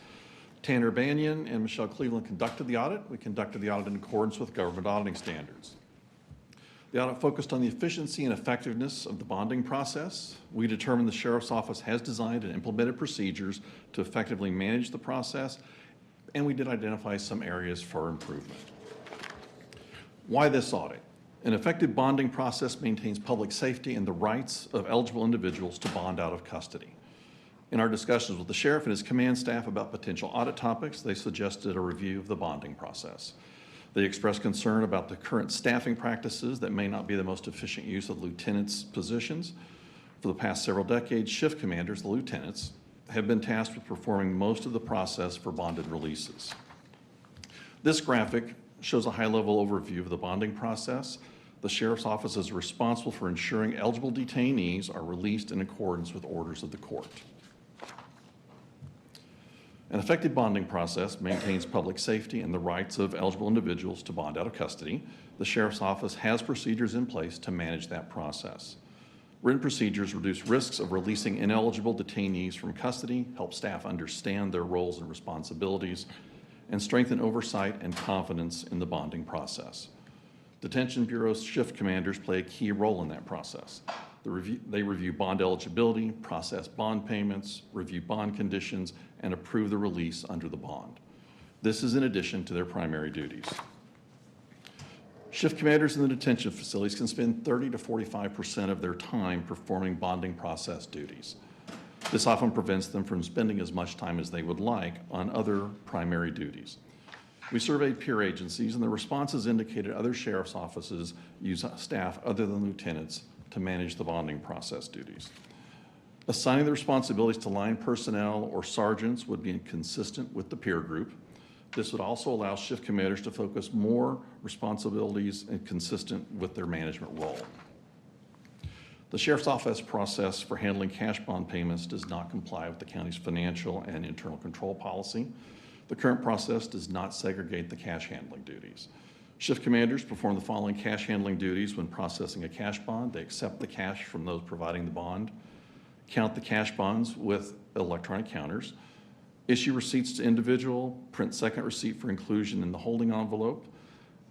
Tanner Banyan and Michelle Cleveland conducted the audit. We conducted the audit in accordance with government auditing standards. The audit focused on the efficiency and effectiveness of the bonding process. We determined the Sheriff's Office has designed and implemented procedures to effectively manage the process, and we did identify some areas for improvement. Why this audit? An effective bonding process maintains public safety and the rights of eligible individuals to bond out of custody. In our discussions with the sheriff and his command staff about potential audit topics, they suggested a review of the bonding process. They expressed concern about the current staffing practices that may not be the most efficient use of lieutenants' positions. For the past several decades, shift commanders, the lieutenants, have been tasked with performing most of the process for bonded releases. This graphic shows a high-level overview of the bonding process. The Sheriff's Office is responsible for ensuring eligible detainees are released in accordance with orders of the court. An effective bonding process maintains public safety and the rights of eligible individuals to bond out of custody. The Sheriff's Office has procedures in place to manage that process. Written procedures reduce risks of releasing ineligible detainees from custody, help staff understand their roles and responsibilities, and strengthen oversight and confidence in the bonding process. Detention Bureau shift commanders play a key role in that process. They review bond eligibility, process bond payments, review bond conditions, and approve the release under the bond. This is in addition to their primary duties. Shift commanders in the detention facilities can spend 30 to 45% of their time performing bonding process duties. This often prevents them from spending as much time as they would like on other primary duties. We surveyed peer agencies, and the responses indicated other sheriff's offices use staff other than lieutenants to manage the bonding process duties. Assigning the responsibilities to line personnel or sergeants would be inconsistent with the peer group. This would also allow shift commanders to focus more responsibilities and consistent with their management role. The Sheriff's Office process for handling cash bond payments does not comply with the county's financial and internal control policy. The current process does not segregate the cash handling duties. Shift commanders perform the following cash handling duties when processing a cash bond. They accept the cash from those providing the bond, count the cash bonds with electronic counters, issue receipts to individual, print second receipt for inclusion in the holding envelope,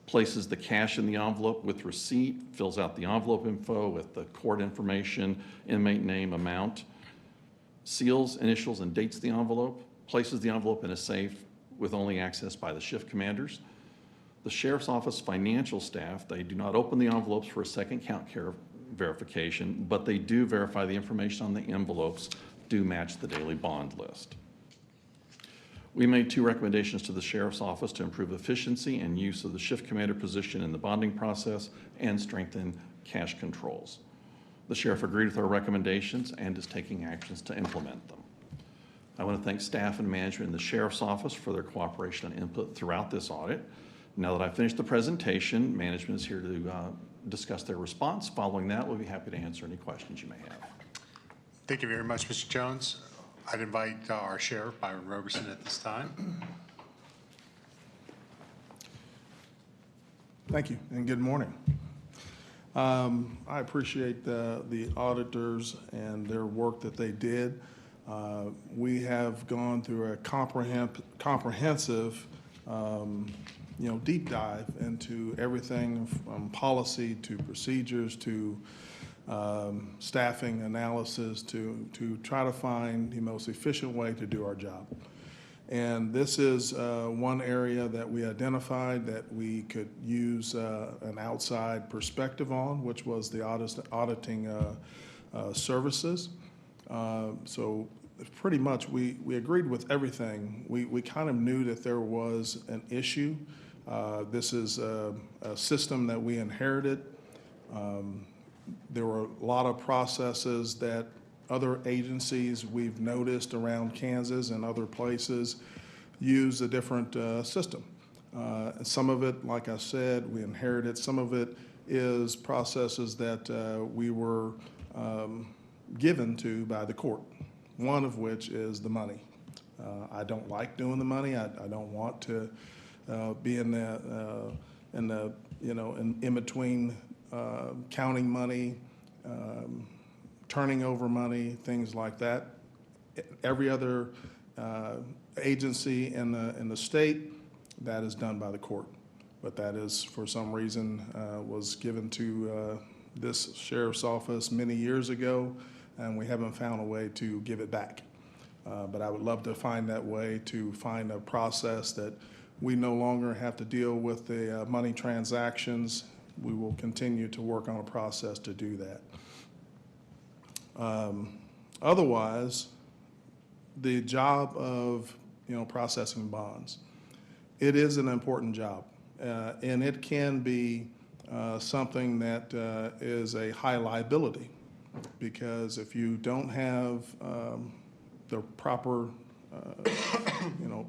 places the cash in the envelope with receipt, fills out the envelope info with the court information, inmate name, amount, seals, initials, and dates the envelope, places the envelope in a safe with only access by the shift commanders. The Sheriff's Office financial staff, they do not open the envelopes for a second count verification, but they do verify the information on the envelopes do match the daily bond list. We made 2 recommendations to the Sheriff's Office to improve efficiency and use of the shift commander position in the bonding process and strengthen cash controls. The Sheriff agreed with our recommendations and is taking actions to implement them. I want to thank staff and management in the Sheriff's Office for their cooperation and input throughout this audit. Now that I've finished the presentation, management is here to discuss their response. Following that, we'll be happy to answer any questions you may have. Thank you very much, Mr. Jones. I'd invite our Sheriff, Byron Roberson, at this time. Thank you, and good morning. I appreciate the auditors and their work that they did. We have gone through a comprehensive deep dive into everything from policy to procedures to staffing analysis to try to find the most efficient way to do our job. And this is one area that we identified that we could use an outside perspective on, which was the auditing services. So pretty much we agreed with everything. We kind of knew that there was an issue. This is a system that we inherited. There were a lot of processes that other agencies we've noticed around Kansas and other places use a different system. Some of it, like I said, we inherited. Some of it is processes that we were given to by the court, one of which is the money. I don't like doing the money. I don't want to be in between counting money, turning over money, things like that. Every other agency in the state, that is done by the court. But that is, for some reason, was given to this sheriff's office many years ago, and we haven't found a way to give it back. But I would love to find that way, to find a process that we no longer have to deal with the money transactions. We will continue to work on a process to do that. Otherwise, the job of processing bonds, it is an important job, and it can be something that is a high liability, because if you don't have the proper,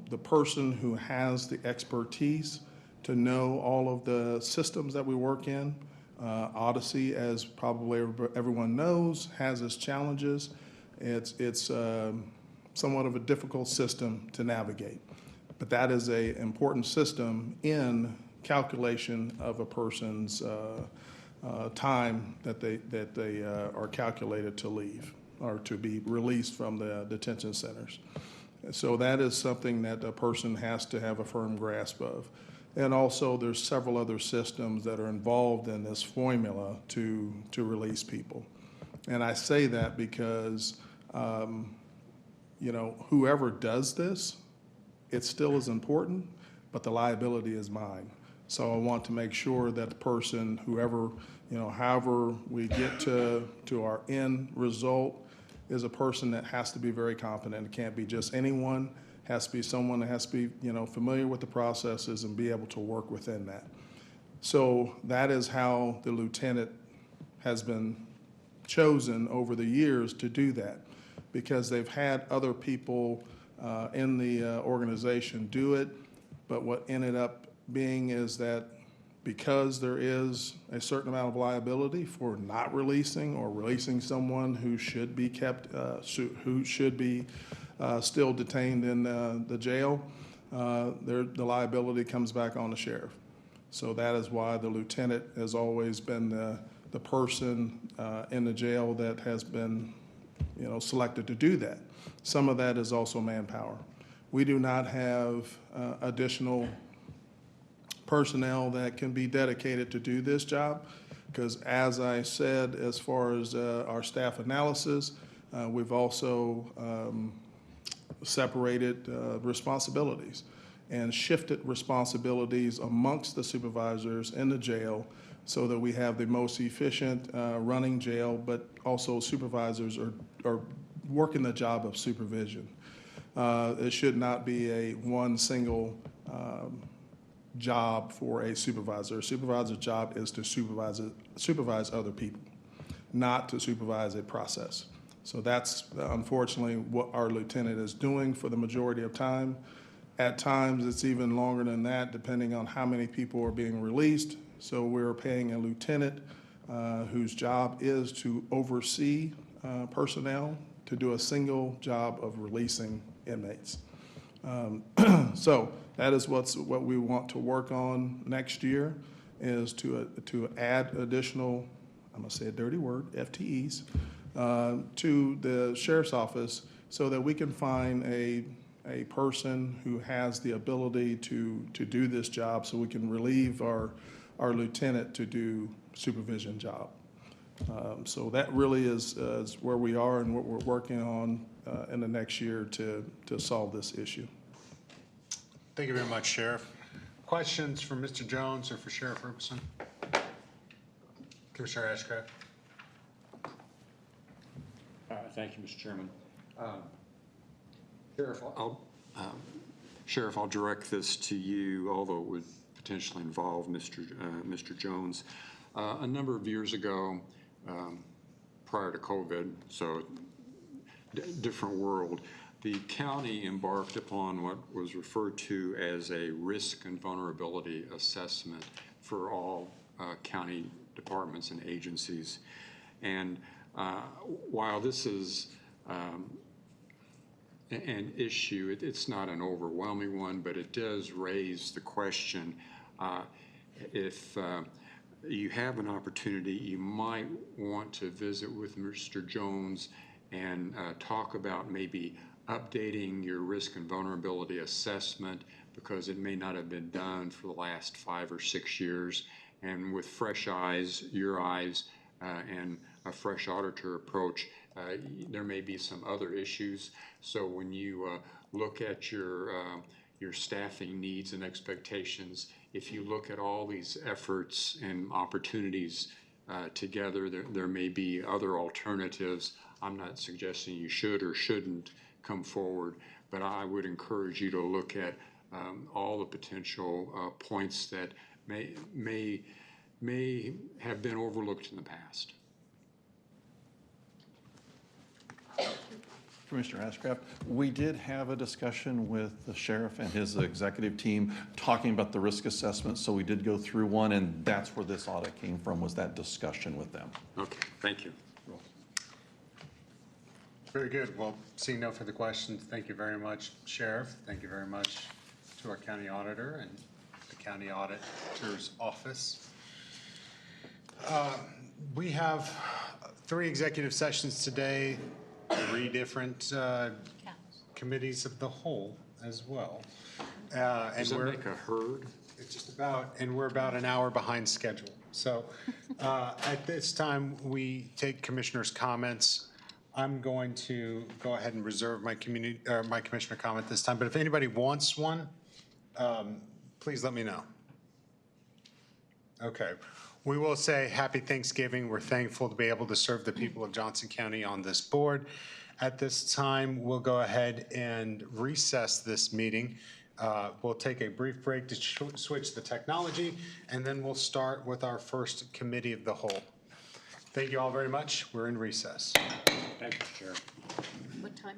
the person who has the expertise to know all of the systems that we work in. Odyssey, as probably everyone knows, has its challenges. It's somewhat of a difficult system to navigate, but that is an important system in calculation of a person's time that they are calculated to leave or to be released from the detention centers. So that is something that a person has to have a firm grasp of. And also, there's several other systems that are involved in this formula to release people. And I say that because, whoever does this, it still is important, but the liability is mine. So I want to make sure that the person, whoever, however we get to our end result, is a person that has to be very competent. It can't be just anyone. It has to be someone that has to be, familiar with the processes and be able to work within that. So that is how the lieutenant has been chosen over the years to do that, because they've had other people in the organization do it. But what ended up being is that because there is a certain amount of liability for not releasing or releasing someone who should be kept, who should be still detained in the jail, the liability comes back on the sheriff. So that is why the lieutenant has always been the person in the jail that has been, selected to do that. Some of that is also manpower. We do not have additional personnel that can be dedicated to do this job, because as I said, as far as our staff analysis, we've also separated responsibilities and shifted responsibilities amongst the supervisors in the jail so that we have the most efficient running jail, but also supervisors are working the job of supervision. It should not be a one single job for a supervisor. A supervisor's job is to supervise other people, not to supervise a process. So that's unfortunately what our lieutenant is doing for the majority of time. At times, it's even longer than that, depending on how many people are being released. So we're paying a lieutenant whose job is to oversee personnel to do a single job of releasing inmates. So that is what we want to work on next year, is to add additional, I'm gonna say a dirty word, FTEs, to the sheriff's office so that we can find a person who has the ability to do this job, so we can relieve our lieutenant to do supervision job. So that really is where we are and what we're working on in the next year to solve this issue. Thank you very much, Sheriff. Questions for Mr. Jones or for Sheriff Ferguson? Commissioner Ashcraft. Thank you, Mr. Chairman. Sheriff, I'll direct this to you, although it would potentially involve Mr. Jones. A number of years ago, prior to COVID, so different world, the county embarked upon what was referred to as a risk and vulnerability assessment for all county departments and agencies. And while this is an issue, it's not an overwhelming one, but it does raise the question, if you have an opportunity, you might want to visit with Mr. Jones and talk about maybe updating your risk and vulnerability assessment, because it may not have been done for the last 5 or 6 years. And with fresh eyes, your eyes, and a fresh auditor approach, there may be some other issues. So when you look at your staffing needs and expectations, if you look at all these efforts and opportunities together, there may be other alternatives. I'm not suggesting you should or shouldn't come forward, but I would encourage you to look at all the potential points that may have been overlooked in the past. Commissioner Ashcraft, we did have a discussion with the sheriff and his executive team talking about the risk assessment, so we did go through one, and that's where this audit came from, was that discussion with them. Okay, thank you. Very good. Well, seeing no further questions, thank you very much, Sheriff. Thank you very much to our county auditor and the county auditor's office. We have 3 executive sessions today, 3 different committees of the whole as well. And Does that we're make a herd? It's just about, and we're about an hour behind schedule. So at this time, we take commissioners' comments. I'm going to go ahead and reserve my commissioner comment this time, but if anybody wants one, please let me know. Okay. We will say Happy Thanksgiving. We're thankful to be able to serve the people of Johnson County on this board. At this time, we'll go ahead and recess this meeting. We'll take a brief break to switch the technology, and then we'll start with our first committee of the whole. Thank you all very much. We're in recess. Thank you, Chair. What time?